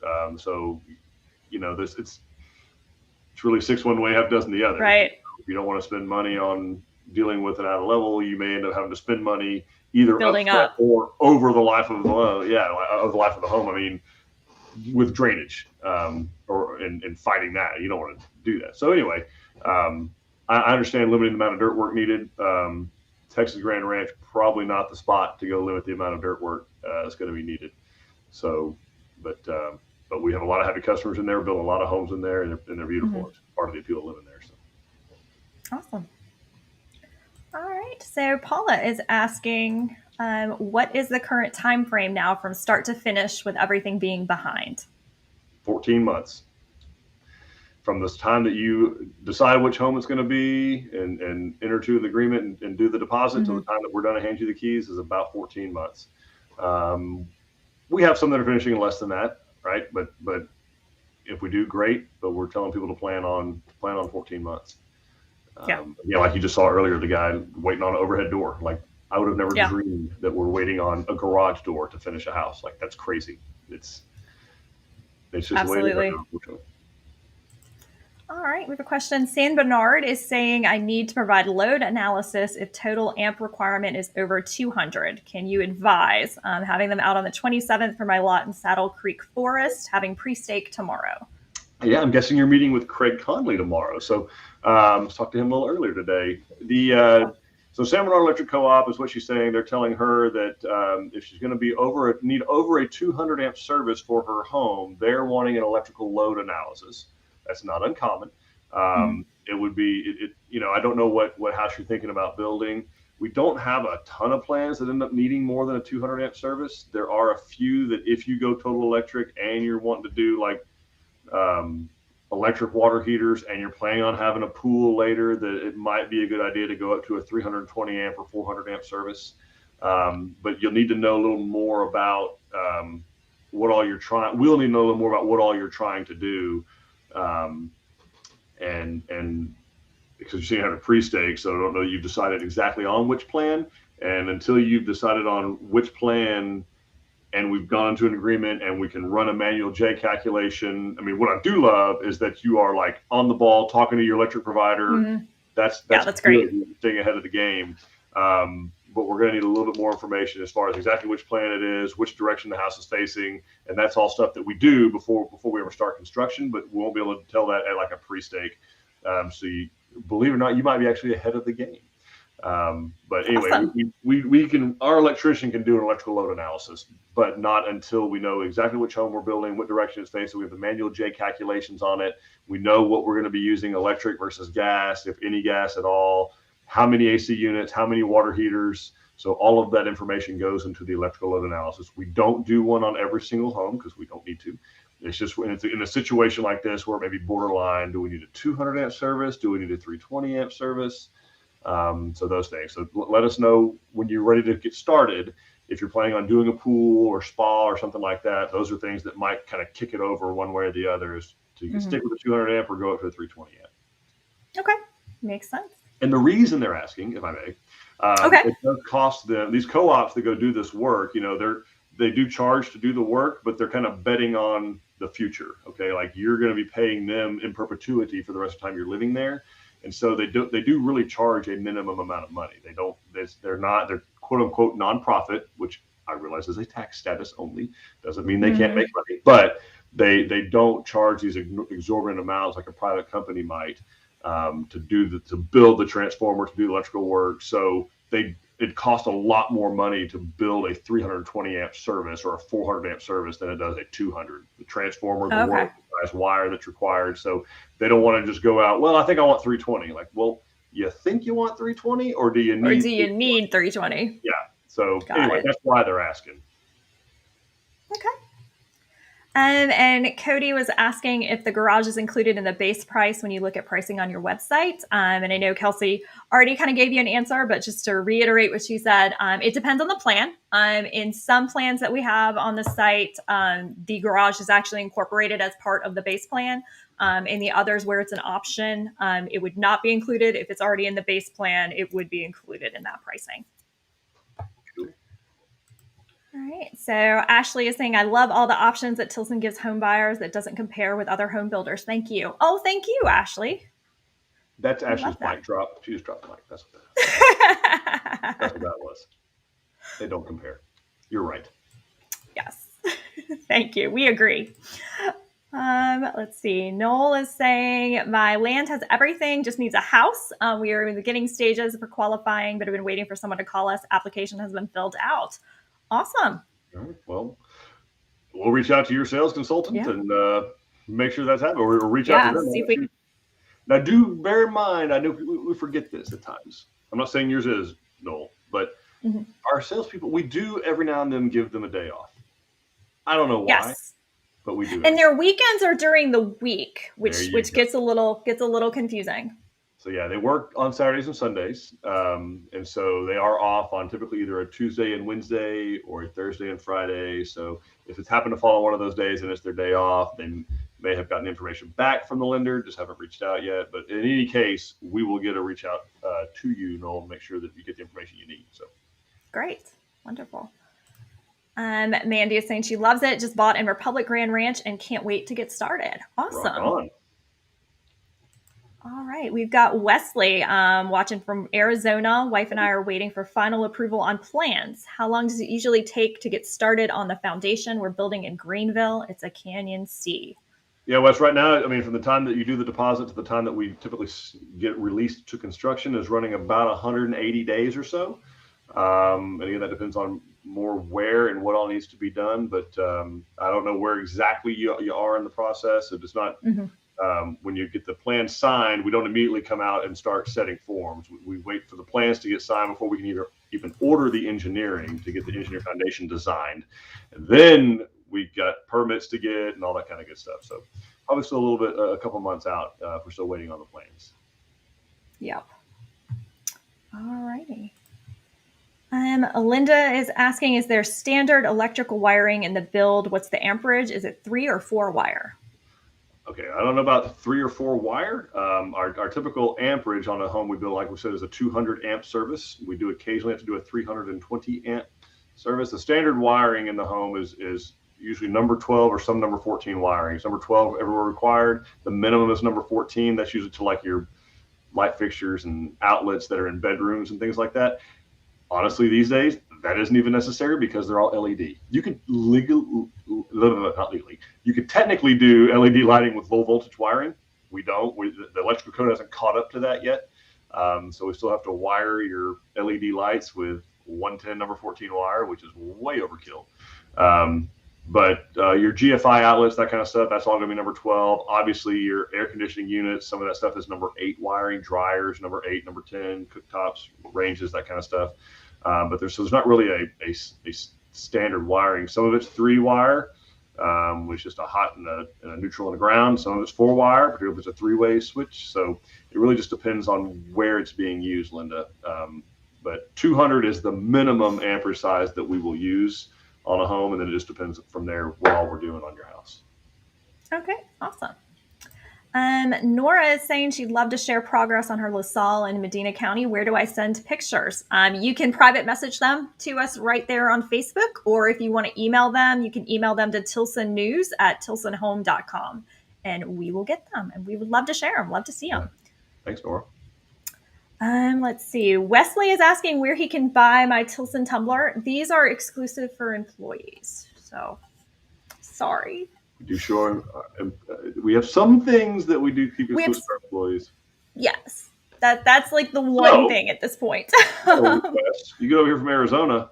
It's really 6 one way, half dozen the other. Right. If you don't want to spend money on dealing with an out of level, you may end up having to spend money either building up or over the life of the home. I mean, with drainage or fighting that, you don't want to do that. So anyway, I understand limiting the amount of dirt work needed. Texas Grand Ranch, probably not the spot to go limit the amount of dirt work that's going to be needed. So, but we have a lot of happy customers in there, building a lot of homes in there, and they're beautiful. It's part of the appeal of living there. So. Awesome. All right. So Paula is asking, what is the current time frame now from start to finish with everything being behind? 14 months. From this time that you decide which home it's going to be and enter to the agreement and do the deposit to the time that we're done to hand you the keys is about 14 months. We have some that are finishing in less than that. Right. But if we do, great. But we're telling people to plan on 14 months. Like you just saw earlier, the guy waiting on an overhead door. Like I would have never dreamed that we're waiting on a garage door to finish a house. Like that's crazy. It's just absolutely. Waiting right now, all right, we have a question. San Bernard is saying, I need to provide load analysis if total amp requirement is over 200. Can you advise? Having them out on the 27th for my lot in Saddle Creek Forest, having pre-stake tomorrow. Yeah, I'm guessing you're meeting with Craig Conley tomorrow. So let's talk to him a little earlier today. So San Bernard Electric Co-op is what she's saying. They're telling her that if she's going to need over a 200 amp service for her home, they're wanting an electrical load analysis. That's not uncommon. It would be, I don't know what house you're thinking about building. We don't have a ton of plans that end up needing more than a 200 amp service. There are a few that if you go total electric and you're wanting to do like electric water heaters and you're planning on having a pool later, that it might be a good idea to go up to a 320 amp or 400 amp service. But you'll need to know a little more about we'll need to know a little more about what all you're trying to do. And because you're saying you have a pre-stake, so I don't know you've decided exactly on which plan. And until you've decided on which plan and we've gone into an agreement and we can run a manual J calculation. I mean, what I do love is that you are like on the ball talking to your electric provider. That's great. Staying ahead of the game. But we're going to need a little bit more information as far as exactly which plan it is, which direction the house is facing. And that's all stuff that we do before we ever start construction, but we won't be able to tell that at like a pre-stake. So believe it or not, you might be actually ahead of the game. But anyway, awesome. Our electrician can do an electrical load analysis, but not until we know exactly which home we're building, what direction it's facing. We have the manual J calculations on it. We know what we're going to be using, electric versus gas, if any gas at all, how many AC units, how many water heaters. So all of that information goes into the electrical load analysis. We don't do one on every single home because we don't need to. It's just when it's in a situation like this where maybe borderline, do we need a 200 amp service? Do we need a 320 amp service? So those things. So let us know when you're ready to get started. If you're planning on doing a pool or spa or something like that, those are things that might kind of kick it over one way or the other. Is to stick with the 200 amp or go up to the 320 amp. Okay, makes sense. And the reason they're asking, if I may, it does cost them. These co-ops that go do this work, they do charge to do the work, but they're kind of betting on the future. Okay, like you're going to be paying them in perpetuity for the rest of the time you're living there. And so they do really charge a minimum amount of money. They're quote unquote nonprofit, which I realize is a tax status only. Doesn't mean they can't make money, but they don't charge these exorbitant amounts like a private company might to build the transformer, to do the electrical work. So it costs a lot more money to build a 320 amp service or a 400 amp service than it does a 200. The transformer, the work, the size wire that's required. So they don't want to just go out, well, I think I want 320. Like, well, you think you want 320 or do you need 320? Yeah. So anyway, that's why they're asking. Okay. And Cody was asking if the garage is included in the base price when you look at pricing on your website. And I know Kelsey already kind of gave you an answer, but just to reiterate what she said, it depends on the plan. In some plans that we have on the site, the garage is actually incorporated as part of the base plan. In the others where it's an option, it would not be included. If it's already in the base plan, it would be included in that pricing. All right. So Ashley is saying, I love all the options that Tilson gives home buyers that doesn't compare with other home builders. Thank you. Oh, thank you, Ashley. That's Ashley's mic drop. She just dropped the mic. That's what that was. They don't compare. You're right. Yes. Thank you. We agree. Let's see. Noel is saying, my land has everything, just needs a house. We are in the beginning stages for qualifying, but have been waiting for someone to call us. Application has been filled out. Awesome. All right. Well, we'll reach out to your sales consultant and make sure that's happening. Or reach out to them. Now, do bear in mind, I know we forget this at times. I'm not saying yours is, Noel, but our salespeople, we do every now and then give them a day off. I don't know why, but we do. And their weekends are during the week, which gets a little confusing. So yeah, they work on Saturdays and Sundays, and so they are off on typically either a Tuesday and Wednesday or a Thursday and Friday. So if it's happened to fall on one of those days and it's their day off, they may have gotten information back from the lender, just haven't reached out yet. But in any case, we will get a reach out to you, Noel, and make sure that you get the information you need. So great, wonderful. Mandy is saying she loves it. Just bought in Republic Grand Ranch and can't wait to get started. Awesome. Rock on. All right, we've got Wesley watching from Arizona. Wife and I are waiting for final approval on plans. How long does it usually take to get started on the foundation? We're building in Greenville. It's a Canyon C. Yeah, Wes, right now, I mean, from the time that you do the deposit to the time that we typically get released to construction is running about 180 days or so. And again, that depends on more where and what all needs to be done. But I don't know where exactly you are in the process. It's not... when you get the plan signed, we don't immediately come out and start setting forms. We wait for the plans to get signed before we can even order the engineering to get the engineer foundation designed. And then we've got permits to get and all that kind of good stuff. So probably still a little bit, a couple months out if we're still waiting on the plans. Yep. All righty. Linda is asking, is there standard electrical wiring in the build? What's the amperage? Is it 3 or 4 wire? Okay, I don't know about 3 or 4 wire. Our typical amperage on a home we build, like we said, is a 200 amp service. We do occasionally have to do a 320 amp service. The standard wiring in the home is usually number 12 or some number 14 wiring. It's number 12 everywhere required. The minimum is number 14. That's usually to like your light fixtures and outlets that are in bedrooms and things like that. Honestly, these days, that isn't even necessary because they're all LED. You could not legally, you could technically do LED lighting with low voltage wiring. We don't. The electrical code hasn't caught up to that yet. So we still have to wire your LED lights with 110 number 14 wire, which is way overkill. But your GFI outlets, that kind of stuff, that's all going to be number 12. Obviously, your air conditioning units, some of that stuff is number 8 wiring, dryers, number 8, number 10, cooktops, ranges, that kind of stuff. But there's not really a standard wiring. Some of it's 3 wire, which is just a hot and a neutral and a ground. Some of it's 4 wire, particularly if it's a 3-way switch. So it really just depends on where it's being used, Linda. But 200 is the minimum amperage size that we will use on a home, and then it just depends from there what all we're doing on your house. Okay, awesome. Nora is saying she'd love to share progress on her LaSalle and Medina County. Where do I send pictures? You can private message them to us right there on Facebook, or if you want to email them, you can email them to tilsonnews@tilsonhome.com, and we will get them, and we would love to share them, love to see them. Thanks, Nora. Let's see. Wesley is asking where he can buy my Tilson tumbler. These are exclusive for employees, so sorry. We do show we have some things that we do keep exclusive to our employees. Yes. That's like the one thing at this point. You get over here from Arizona,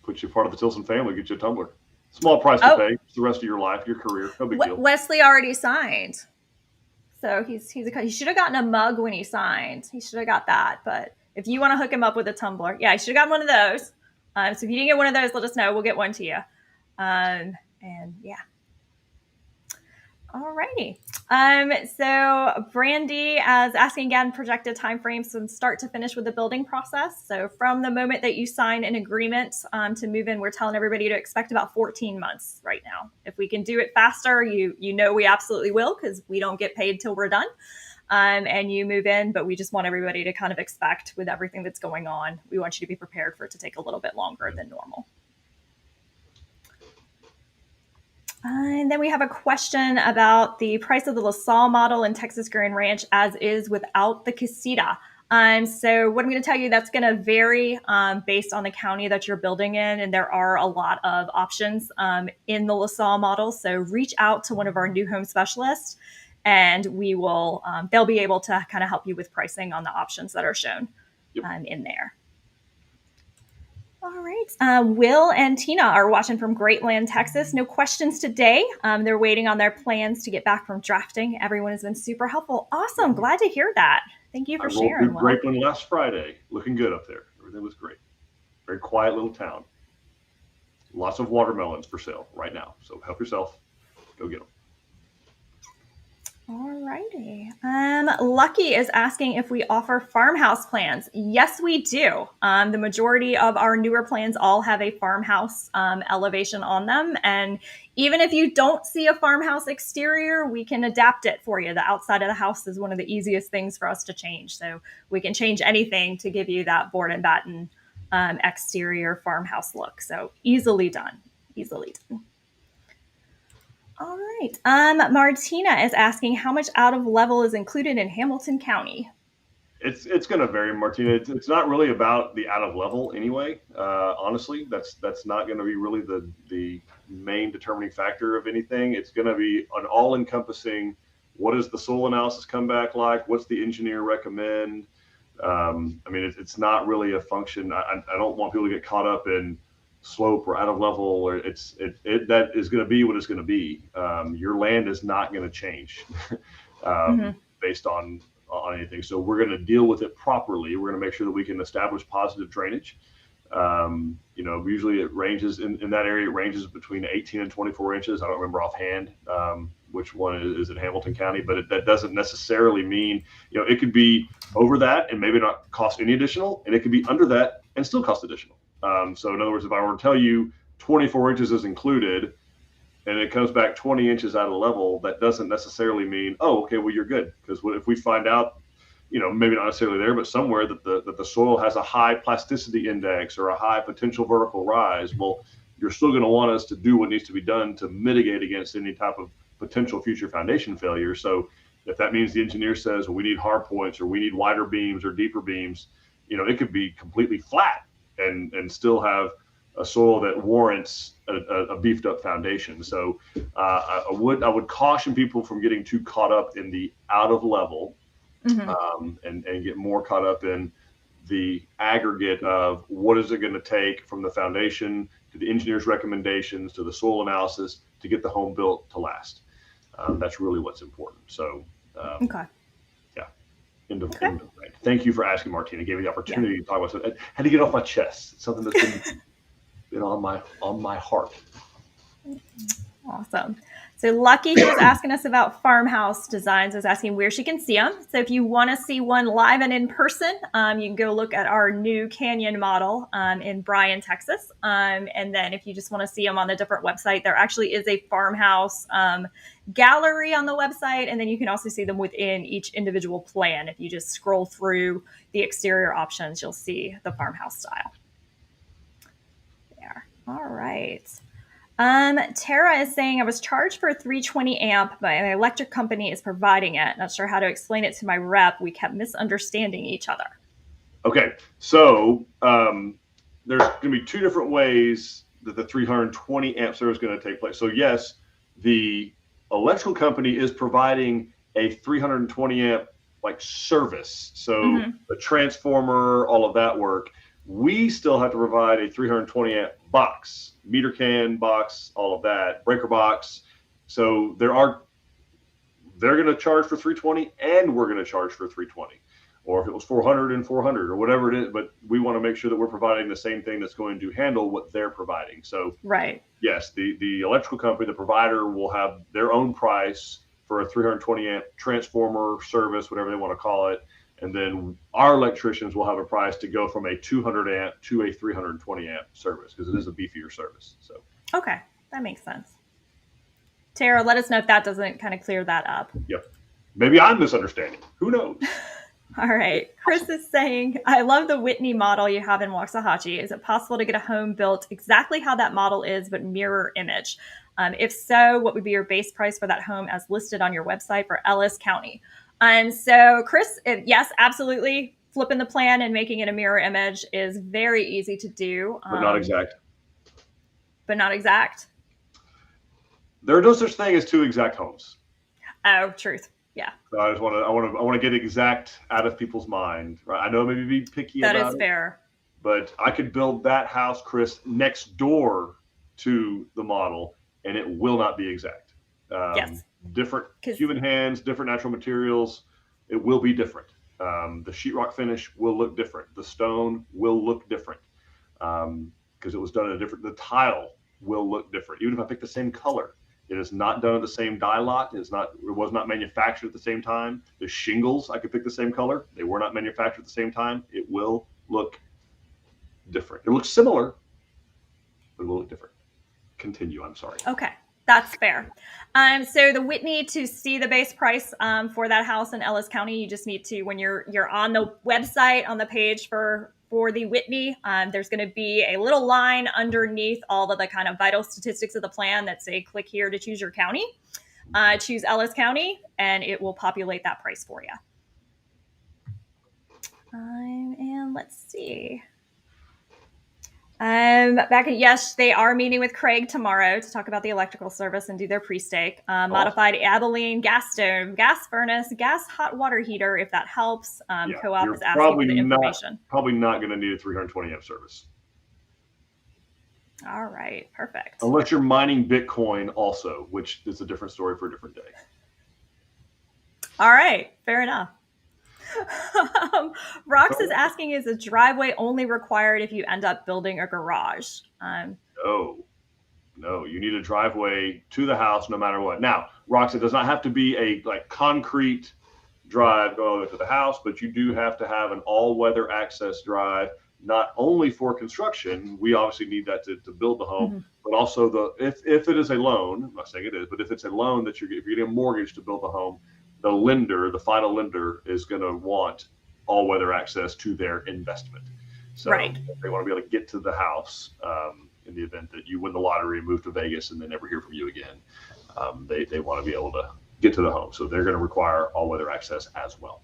put you part of the Tilson family, get you a tumbler. Small price to pay. It's the rest of your life, your career. No big deal. Wesley already signed. So he should have gotten a mug when he signed. He should have got that. But if you want to hook him up with a tumbler, yeah, he should have gotten one of those. So if you didn't get one of those, let us know. We'll get one to you. And yeah. Alrighty. So Brandy is asking again projected timeframes from start to finish with the building process. So from the moment that you sign an agreement to move in, we're telling everybody to expect about 14 months right now. If we can do it faster, you know we absolutely will, because we don't get paid till we're done. And you move in, but we just want everybody to kind of expect, with everything that's going on, we want you to be prepared for it to take a little bit longer than normal. And then we have a question about the price of the LaSalle model in Texas Grand Ranch as is without the casita. So what I'm going to tell you, that's going to vary based on the county that you're building in. And there are a lot of options in the LaSalle model. So reach out to one of our new home specialists, and we will, they'll be able to kind of help you with pricing on the options that are shown in there. All right. Will and Tina are watching from Greatland, Texas. No questions today. They're waiting on their plans to get back from drafting. Everyone has been super helpful. Awesome. Glad to hear that. Thank you for sharing. I rolled through Greatland last Friday. Looking good up there. Everything was great. Very quiet little town. Lots of watermelons for sale right now. So help yourself. Go get them. All righty. Lucky is asking if we offer farmhouse plans. Yes, we do. The majority of our newer plans all have a farmhouse elevation on them. And even if you don't see a farmhouse exterior, we can adapt it for you. The outside of the house is one of the easiest things for us to change. So we can change anything to give you that board and batten exterior farmhouse look. So easily done. Easily done. All right. Martina is asking how much out of level is included in Hamilton County. It's going to vary, Martina. It's not really about the out of level anyway. Honestly, that's not going to be really the main determining factor of anything. It's going to be an all-encompassing. What does the soil analysis come back like? What's the engineer recommend? I mean, it's not really a function. I don't want people to get caught up in slope or out of level, or that is going to be what it's going to be. Your land is not going to change based on anything. So we're going to deal with it properly. We're going to make sure that we can establish positive drainage. Usually it ranges in that area. It ranges between 18 and 24 inches. I don't remember offhand which one is in Hamilton County, but that doesn't necessarily mean, it could be over that and maybe not cost any additional, and it could be under that and still cost additional. So in other words, if I were to tell you 24 inches is included and it comes back 20 inches out of level, that doesn't necessarily mean, oh, okay, well, you're good. Because if we find out, maybe not necessarily there, but somewhere that the soil has a high plasticity index or a high potential vertical rise, well, you're still going to want us to do what needs to be done to mitigate against any type of potential future foundation failure. So if that means the engineer says, well, we need hard points or we need wider beams or deeper beams, it could be completely flat and still have a soil that warrants a beefed up foundation. So I would caution people from getting too caught up in the out of level and get more caught up in the aggregate of what is it going to take from the foundation to the engineer's recommendations to the soil analysis to get the home built to last. That's really what's important. So okay. End of rant. Thank you for asking, Martina. Gave me the opportunity to talk about it. I had to get off my chest. It's something that's been on my heart. Awesome. So Lucky, who was asking us about farmhouse designs, was asking where she can see them. So if you want to see one live and in person, you can go look at our new Canyon model in Bryan, Texas. And then if you just want to see them on a different website, there actually is a farmhouse gallery on the website. And then you can also see them within each individual plan. If you just scroll through the exterior options, you'll see the farmhouse style. There. All right. Tara is saying, I was charged for a 320 amp, but my electric company is providing it. Not sure how to explain it to my rep. We kept misunderstanding each other. Okay. So there's going to be two different ways that the 320 amp service is going to take place. So yes, the electrical company is providing a 320 amp like service. So the transformer, all of that work. We still have to provide a 320 amp box, meter can box, all of that, breaker box. So they're going to charge for 320 and we're going to charge for 320. Or if it was 400 and 400 or whatever it is, but we want to make sure that we're providing the same thing that's going to handle what they're providing. So yes, the electrical company, the provider, will have their own price for a 320 amp transformer service, whatever they want to call it. And then our electricians will have a price to go from a 200 amp to a 320 amp service, because it is a beefier service. So okay, that makes sense. Tara, let us know if that doesn't kind of clear that up. Yep. Maybe I'm misunderstanding. Who knows? All right. Chris is saying, I love the Whitney model you have in Waxahachie. Is it possible to get a home built exactly how that model is, but mirror image? If so, what would be your base price for that home as listed on your website for Ellis County? So Chris, yes, absolutely. Flipping the plan and making it a mirror image is very easy to do. But not exact. But not exact. There are no such thing as two exact homes. Oh, truth. Yeah. So I want to get exact out of people's mind. Right? I know maybe be picky about it. That is fair. But I could build that house, Chris, next door to the model, and it will not be exact. Yes. Different human hands, different natural materials. It will be different. The sheetrock finish will look different. The stone will look different because it was done in a different. The tile will look different, even if I pick the same color. It is not done at the same dye lot. It was not manufactured at the same time. The shingles, I could pick the same color. They were not manufactured at the same time. It will look different. It looks similar, but it will look different. Continue. I'm sorry. Okay, that's fair. So the Whitney, to see the base price for that house in Ellis County, you just need to, when you're on the website, on the page for the Whitney, there's going to be a little line underneath all of the kind of vital statistics of the plan that say click here to choose your county. Choose Ellis County, and it will populate that price for you. And let's see. Yes, they are meeting with Craig tomorrow to talk about the electrical service and do their pre-stake. Modified Abilene gas stove, gas furnace, gas hot water heater, if that helps. Co-op is asking for the information. Probably not going to need a 320 amp service. All right, perfect. Unless you're mining Bitcoin also, which is a different story for a different day. All right, fair enough. Rox is asking, is a driveway only required if you end up building a garage? No, you need a driveway to the house no matter what. Now, Rox, it does not have to be a concrete drive going all the way to the house, but you do have to have an all-weather access drive, not only for construction. We obviously need that to build the home, but also if it is a loan, I'm not saying it is, but if it's a loan that if you're getting a mortgage to build the home, the final lender is going to want all-weather access to their investment. So they want to be able to get to the house in the event that you win the lottery and move to Vegas and then never hear from you again. They want to be able to get to the home. So they're going to require all-weather access as well.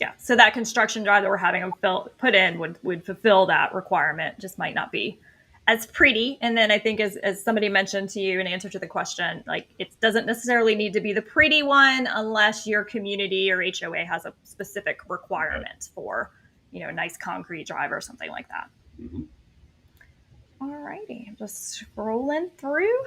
Yeah, so that construction drive that we're having them put in would fulfill that requirement, just might not be as pretty. And then I think as somebody mentioned to you in answer to the question, it doesn't necessarily need to be the pretty one unless your community or HOA has a specific requirement for, a nice concrete drive or something like that. All righty, I'm just scrolling through.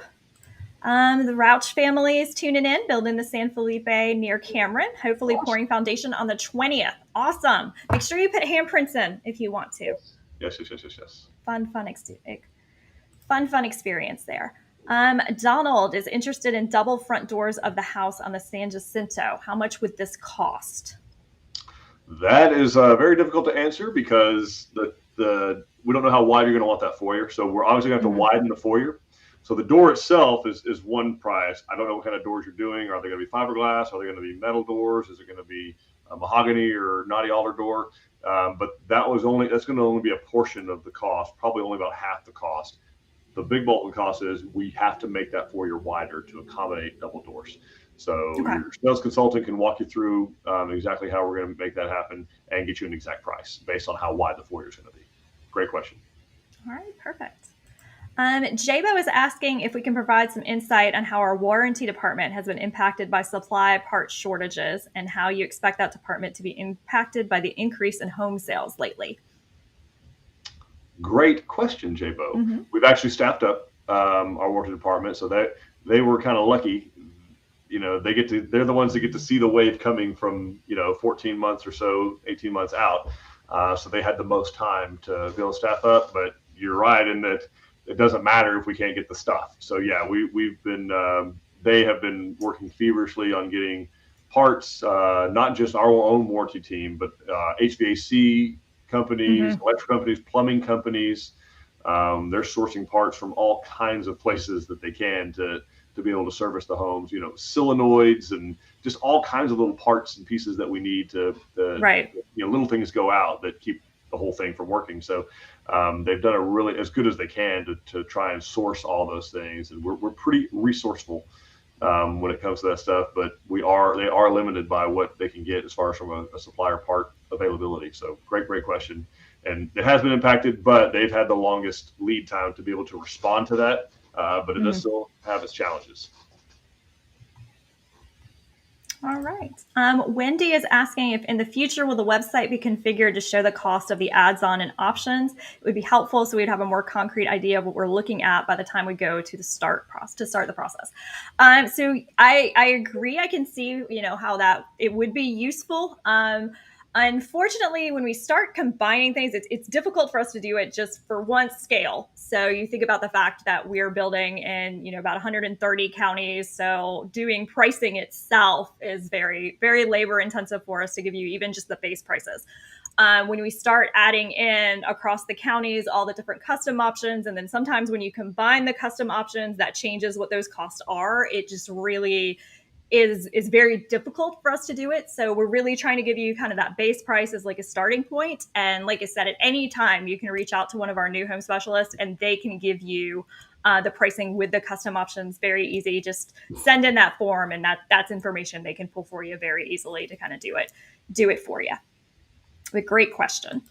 The Rauch family is tuning in, building the San Felipe near Cameron, hopefully pouring foundation on the 20th. Awesome. Make sure you put handprints in if you want to. Yes. Fun experience there. Donald is interested in double front doors of the house on the San Jacinto. How much would this cost? That is very difficult to answer because we don't know how wide you're going to want that foyer. So we're obviously going to have to widen the foyer. So the door itself is one price. I don't know what kind of doors you're doing. Are they going to be fiberglass? Are they going to be metal doors? Is it going to be a mahogany or knotty alder door? But that's going to only be a portion of the cost, probably only about half the cost. The big bulk of the cost is we have to make that foyer wider to accommodate double doors. So your sales consultant can walk you through exactly how we're going to make that happen and get you an exact price based on how wide the foyer is going to be. Great question. All right, perfect. Jabo is asking if we can provide some insight on how our warranty department has been impacted by supply part shortages and how you expect that department to be impacted by the increase in home sales lately. Great question, Jabo. Mm-hmm. We've actually staffed up our warranty department, so that they were kind of lucky. They're the ones that get to see the wave coming from 14 months or so, 18 months out. So they had the most time to be able to staff up. But you're right in that it doesn't matter if we can't get the stuff. So yeah, we've been they have been working feverishly on getting parts, not just our own warranty team, but HVAC companies, Mm-hmm. electric companies, plumbing companies. They're sourcing parts from all kinds of places that they can to be able to service the homes, solenoids and just all kinds of little parts and pieces that we need to Right. little things go out that keep the whole thing from working. So they've done a really as good as they can to try and source all those things. And we're pretty resourceful when it comes to that stuff, but they are limited by what they can get as far as from a supplier part availability. So great question. And it has been impacted, but they've had the longest lead time to be able to respond to that. But it does still have its challenges. All right. Wendy is asking if in the future will the website be configured to show the cost of the ads on and options. It would be helpful so we'd have a more concrete idea of what we're looking at by the time we go to start the process. So I agree. I can see how that it would be useful. Unfortunately, when we start combining things, it's difficult for us to do it just for one scale. So you think about the fact that we're building in about 130 counties. So doing pricing itself is very, very labor intensive for us to give you even just the base prices. When we start adding in across the counties all the different custom options, and then sometimes when you combine the custom options, that changes what those costs are. It just really is very difficult for us to do it. So we're really trying to give you kind of that base price as like a starting point. And like I said, at any time you can reach out to one of our new home specialists and they can give you the pricing with the custom options. Very easy. Just send in that form and that's information they can pull for you very easily to kind of do it for you. But great question.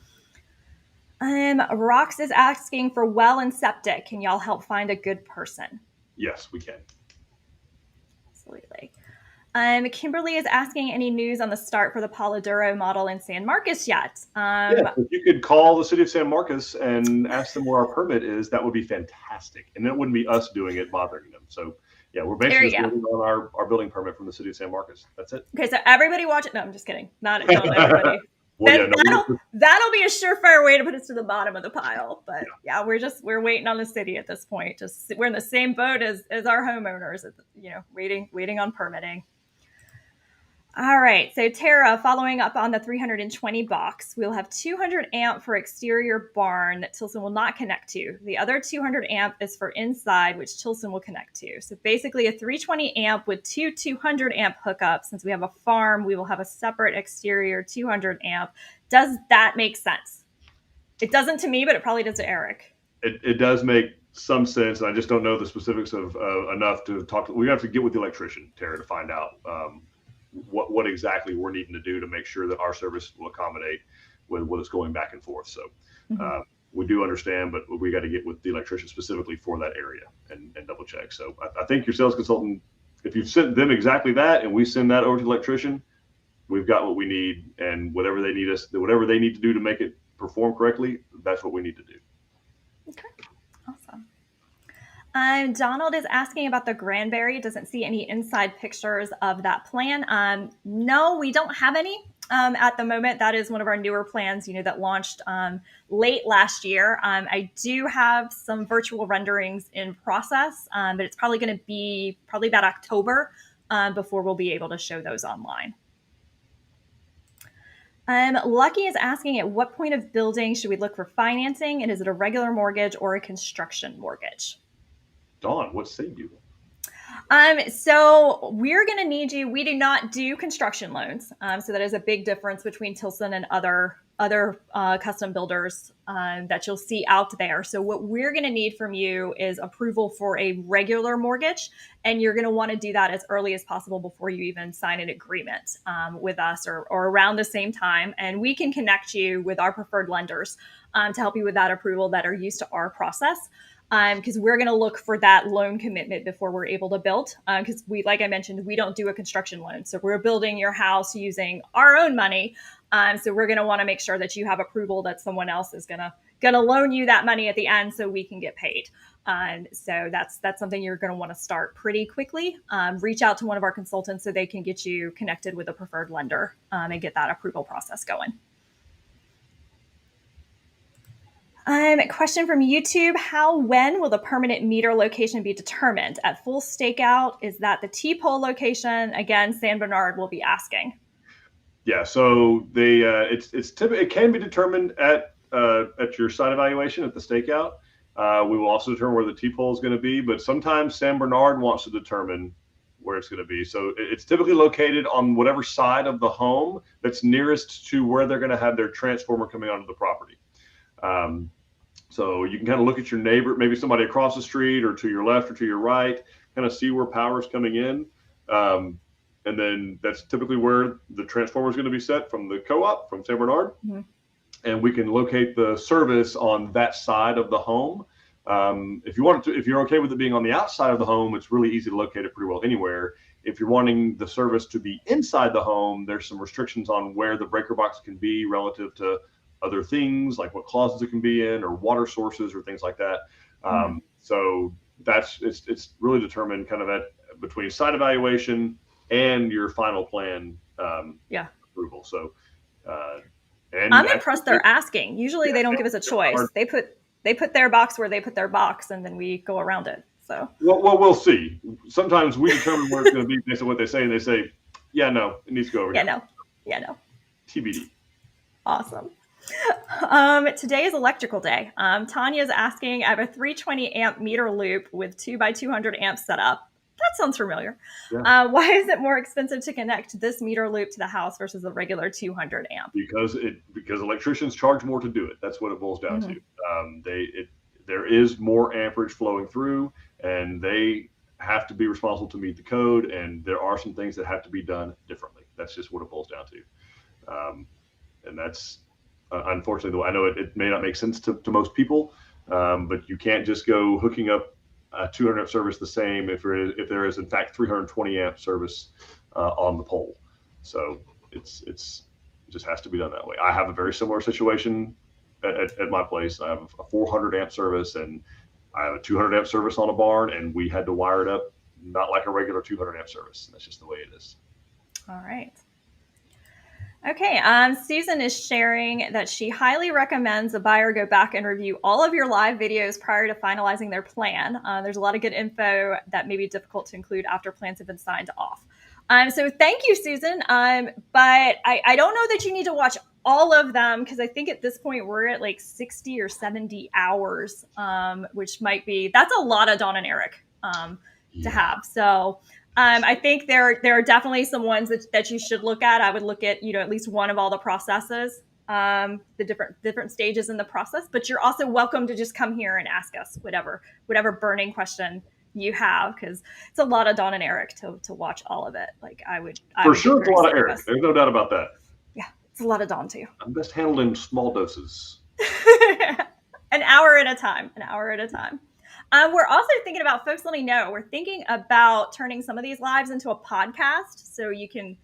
Rox is asking for well and septic. Can y'all help find a good person? Yes, we can. Absolutely. Kimberly is asking any news on the start for the Polidoro model in San Marcos yet? Yeah, if you could call the city of San Marcos and ask them where our permit is, that would be fantastic. And it wouldn't be us doing it, bothering them. So yeah, we're basically just waiting on our building permit from the city of San Marcos. That's it. Okay, so everybody watch it. No, I'm just kidding. Not everybody. Well, that'll be a surefire way to put us to the bottom of the pile. But yeah, we're waiting on the city at this point. Just we're in the same boat as our homeowners, waiting on permitting. All right, so Tara, following up on the 320 box, we'll have 200 amp for exterior barn that Tilson will not connect to. The other 200 amp is for inside, which Tilson will connect to. So basically a 320 amp with two 200 amp hookups. Since we have a farm, we will have a separate exterior 200 amp. Does that make sense? It doesn't to me, but it probably does to Eric. It does make some sense. And I just don't know the specifics of enough to talk. We have to get with the electrician, Tara, to find out what exactly we're needing to do to make sure that our service will accommodate with what is going back and forth. So we do understand, but we got to get with the electrician specifically for that area and double check. So I think your sales consultant, if you've sent them exactly that and we send that over to the electrician, we've got what we need, and whatever they need to do to make it perform correctly, that's what we need to do. Okay, awesome. Donald is asking about the Granbury. Doesn't see any inside pictures of that plan. No, we don't have any at the moment. That is one of our newer plans, that launched late last year. I do have some virtual renderings in process, but it's probably going to be about October before we'll be able to show those online. Lucky is asking at what point of building should we look for financing, and is it a regular mortgage or a construction mortgage? Dawn, what say you? So we're going to need you. We do not do construction loans. So that is a big difference between Tilson and other custom builders that you'll see out there. So what we're going to need from you is approval for a regular mortgage. And you're going to want to do that as early as possible before you even sign an agreement with us or around the same time. And we can connect you with our preferred lenders to help you with that approval that are used to our process. because we're going to look for that loan commitment before we're able to build. Because like I mentioned, we don't do a construction loan. So we're building your house using our own money. So we're going to want to make sure that you have approval that someone else is going to loan you that money at the end so we can get paid. So that's something you're going to want to start pretty quickly. Reach out to one of our consultants so they can get you connected with a preferred lender and get that approval process going. Question from YouTube. When will the permanent meter location be determined? At full stakeout? Is that the T-pole location? Again, San Bernard will be asking. Yeah, so it can be determined at your site evaluation at the stakeout. We will also determine where the T-pole is going to be, but sometimes San Bernard wants to determine where it's going to be. So it's typically located on whatever side of the home that's nearest to where they're going to have their transformer coming onto the property. So you can kind of look at your neighbor, maybe somebody across the street or to your left or to your right, kind of see where power is coming in. And then that's typically where the transformer is going to be set from the co-op, from San Bernard. Mm-hmm. And we can locate the service on that side of the home. If you're okay with it being on the outside of the home, it's really easy to locate it pretty well anywhere. If you're wanting the service to be inside the home, there's some restrictions on where the breaker box can be relative to other things, like what closets it can be in or water sources or things like that. So it's really determined kind of between site evaluation and your final plan approval. So and I'm impressed they're asking. Usually they don't give us a choice. They put their box where they put their box, and then we go around it. So well, we'll see. Sometimes we determine where it's going to be based on what they say, and they say, "Yeah, no, it needs to go over here." No. TBD. Awesome. Today is electrical day. Tanya's asking, I have a 320 amp meter loop with 2x200 amps set up. That sounds familiar. Yeah. Why is it more expensive to connect this meter loop to the house versus a regular 200 amp? Because electricians charge more to do it. That's what it boils down to. There is more amperage flowing through, and they have to be responsible to meet the code, and there are some things that have to be done differently. That's just what it boils down to. And that's unfortunately, I know it may not make sense to most people, but you can't just go hooking up a 200 amp service the same if there is in fact 320 amp service on the pole. So it just has to be done that way. I have a very similar situation at my place. I have a 400 amp service and I have a 200 amp service on a barn, and we had to wire it up not like a regular 200 amp service. That's just the way it is. All right. Okay, Susan is sharing that she highly recommends a buyer go back and review all of your live videos prior to finalizing their plan. There's a lot of good info that may be difficult to include after plans have been signed off. So thank you, Susan. But I don't know that you need to watch all of them, because I think at this point we're at like 60 or 70 hours, which might be, that's a lot of Dawn and Eric to have. So I think there are definitely some ones that you should look at. I would look at, at least one of all the processes, the different stages in the process, but you're also welcome to just come here and ask us whatever burning question you have, because it's a lot of Dawn and Eric to watch all of it. Like I would sure it's a lot of Eric. There's no doubt about that. Yeah, it's a lot of Dawn too. I'm best handled in small doses. An hour at a time. We're also thinking about, folks, let me know, we're thinking about turning some of these lives into a podcast, so you can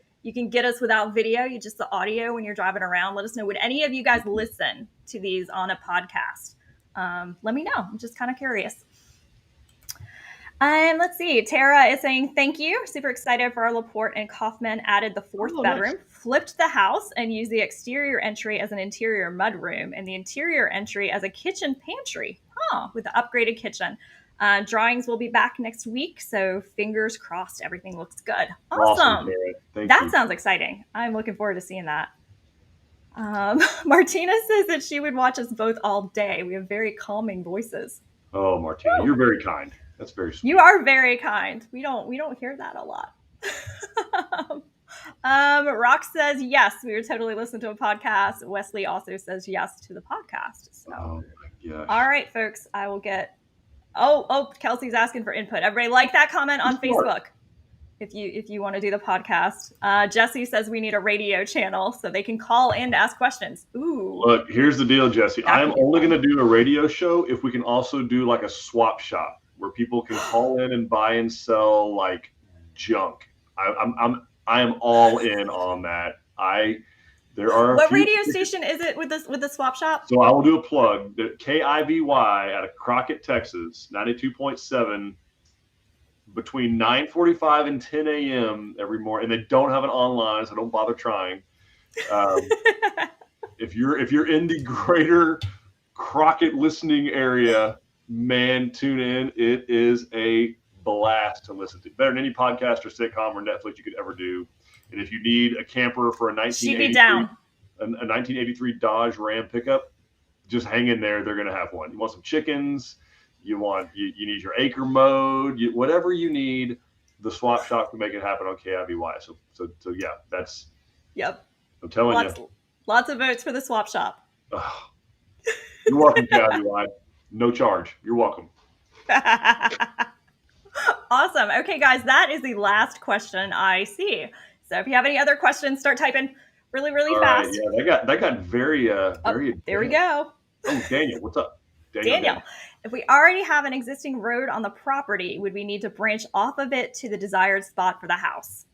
get us without video, just the audio when you're driving around. Let us know, would any of you guys listen to these on a podcast? Let me know. I'm just kind of curious. Let's see. Tara is saying, thank you. Super excited for our Laporte and Kaufman added the fourth bedroom, nice. Flipped the house, and used the exterior entry as an interior mudroom and the interior entry as a kitchen pantry. With the upgraded kitchen. Drawings will be back next week, so fingers crossed everything looks good. Awesome. That sounds exciting. I'm looking forward to seeing that. Martina says that she would watch us both all day. We have very calming voices. Oh, Martina, you're very kind. That's very sweet. You are very kind. We don't hear that a lot. Rock says yes, we would totally listen to a podcast. Wesley also says yes to the podcast. So, oh my gosh. All right, folks, I will get. Oh, Kelsey's asking for input. Everybody like that comment on Facebook. if you want to do the podcast. Jesse says we need a radio channel so they can call in to ask questions. Ooh. Look, here's the deal, Jesse. That I'm could be only fun. going to do a radio show if we can also do like a swap shop where people can call in and buy and sell like junk. I am all in on that. There are a What few. radio station is it with the swap shop? So I will do a plug. The KIVY out of Crockett, Texas, 92.7 between 9:45 and 10 a.m. every morning. And they don't have an online, so don't bother trying. If you're in the greater Crockett listening area, man, tune in. It is a blast to listen to. Better than any podcast or sitcom or Netflix you could ever do. And if you need a camper for a 1983 Dodge Ram pickup, just hang in there. They're going to have one. You want some chickens? You need your acre mode? Whatever you need, the swap shop can make it happen on KIVY. So yeah, that's. Yep. I'm telling you. Lots of votes for the swap shop. Oh, you're welcome, KIVY. No charge. You're welcome. Awesome. Okay, guys, that is the last question I see. So if you have any other questions, start typing really fast. Right, yeah, that got very there we go. Oh, Daniel, what's up? Daniel, if we already have an existing road on the property, would we need to branch off of it to the desired spot for the house?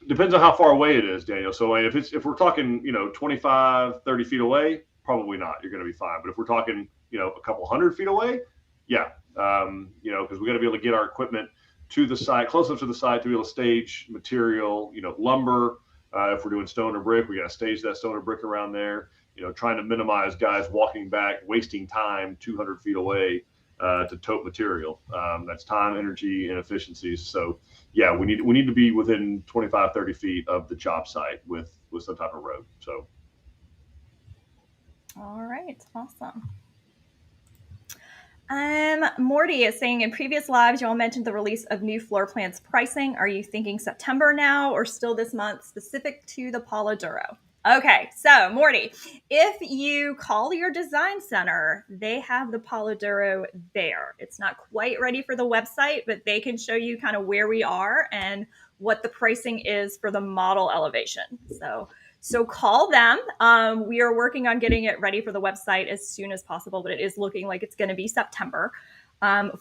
Depends on how far away it is, Daniel. So if we're talking, 25, 30 feet away, probably not. You're going to be fine. But if we're talking, a couple 100 feet away, yeah. Because we got to be able to get our equipment to the site, close enough to the site to be able to stage material, lumber. If we're doing stone or brick, we got to stage that stone or brick around there. Trying to minimize guys walking back, wasting time 200 feet away to tote material. That's time, energy, and efficiencies. So yeah, we need to be within 25, 30 feet of the job site with some type of road. So. All right, awesome. Morty is saying, in previous lives, you all mentioned the release of new floor plans pricing. Are you thinking September now or still this month, specific to the Paula Duro? Okay, so Morty, if you call your design center, they have the Paula Duro there. It's not quite ready for the website, but they can show you kind of where we are and what the pricing is for the model elevation. So call them. We are working on getting it ready for the website as soon as possible, but it is looking like it's going to be September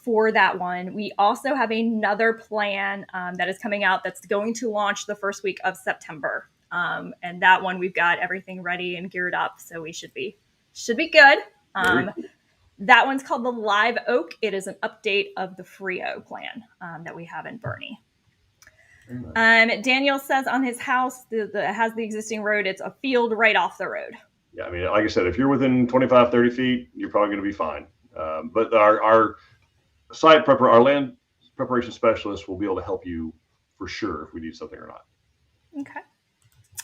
for that one. We also have another plan that is coming out that's going to launch the first week of September. And that one, we've got everything ready and geared up, so we should be good. That one's called the Live Oak. It is an update of the Frio plan that we have in Bernie. Daniel says on his house that has the existing road, it's a field right off the road. Yeah, I mean, like I said, if you're within 25, 30 feet, you're probably going to be fine. But our site prepper, our land preparation specialist will be able to help you for sure if we need something or not. Okay.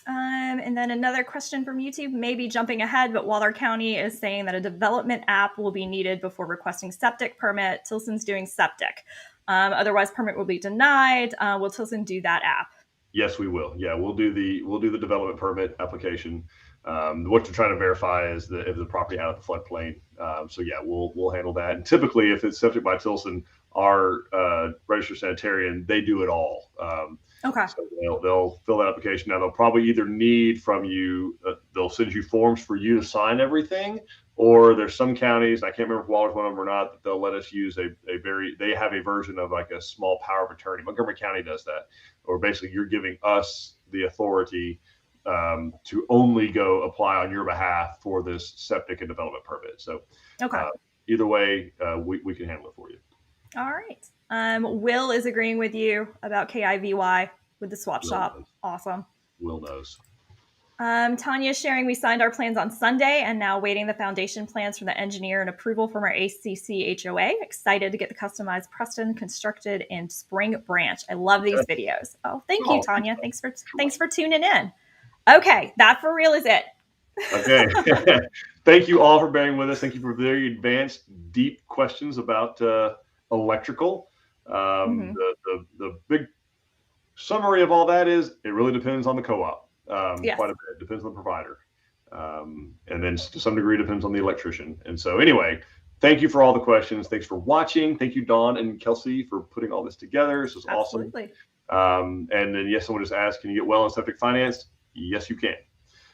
And then another question from YouTube, maybe jumping ahead, but Waller County is saying that a development app will be needed before requesting septic permit. Tilson's doing septic. Otherwise, permit will be denied. Will Tilson do that app? Yes, we will. Yeah, we'll do the development permit application. What they're trying to verify is if the property out of the floodplain. So yeah, we'll handle that. And typically, if it's septic by Tilson, our registered sanitarian, they do it all. Okay. So they'll fill that application. Now they'll probably either need from you, they'll send you forms for you to sign everything, or there's some counties, I can't remember if Waller's one of them or not, that they'll let us use they have a version of like a small power of attorney. Montgomery County does that, or basically you're giving us the authority to only go apply on your behalf for this septic and development permit. So okay. Either way, we can handle it for you. All right. Will is agreeing with you about KIVY with the swap shop. Awesome. Will knows. Tanya is sharing, we signed our plans on Sunday and now waiting the foundation plans from the engineer and approval from our ACC HOA. Excited to get the customized Preston constructed in Spring Branch. I love these videos. Oh, thank you, Tanya. Thanks for tuning in. Okay, that for real is it. Okay. Thank you all for bearing with us. Thank you for very advanced, deep questions about electrical. The big summary of all that is it really depends on the co-op. Yes. Quite a bit. Depends on the provider. And then to some degree depends on the electrician. And so anyway, thank you for all the questions. Thanks for watching. Thank you, Dawn and Kelsey, for putting all this together. This was awesome. And then, yes, someone just asked, can you get well and septic financed? Yes, you can.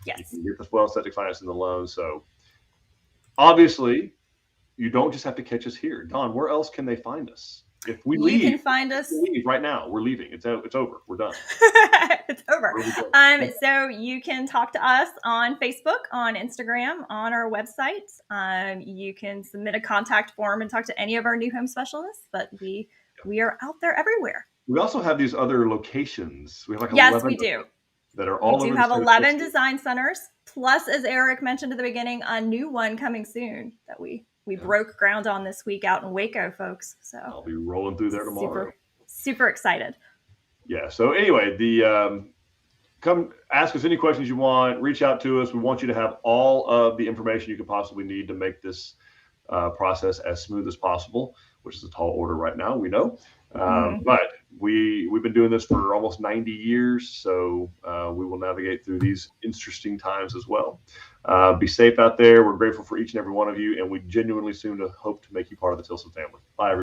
Yes. You can get this well and septic financed in the loan. So obviously, you don't just have to catch us here. Don, where else can they find us? If we leave, you can find us. Leave right now. We're leaving. It's over. We're done. It's over. So you can talk to us on Facebook, on Instagram, on our website. You can submit a contact form and talk to any of our new home specialists. But we are out there everywhere. We also have these other locations. We have like 11 we do. That are all over. We do have 11 design centers, plus, as Eric mentioned at the beginning, a new one coming soon that we broke ground on this week out in Waco, folks. So I'll be rolling through there tomorrow. Super excited. Yeah. So anyway, come ask us any questions you want. Reach out to us. We want you to have all of the information you could possibly need to make this process as smooth as possible, which is a tall order right now. We know, but we've been doing this for almost 90 years, so we will navigate through these interesting times as well. Be safe out there. We're grateful for each and every one of you, and we genuinely soon hope to make you part of the Tilson family. Bye, everybody.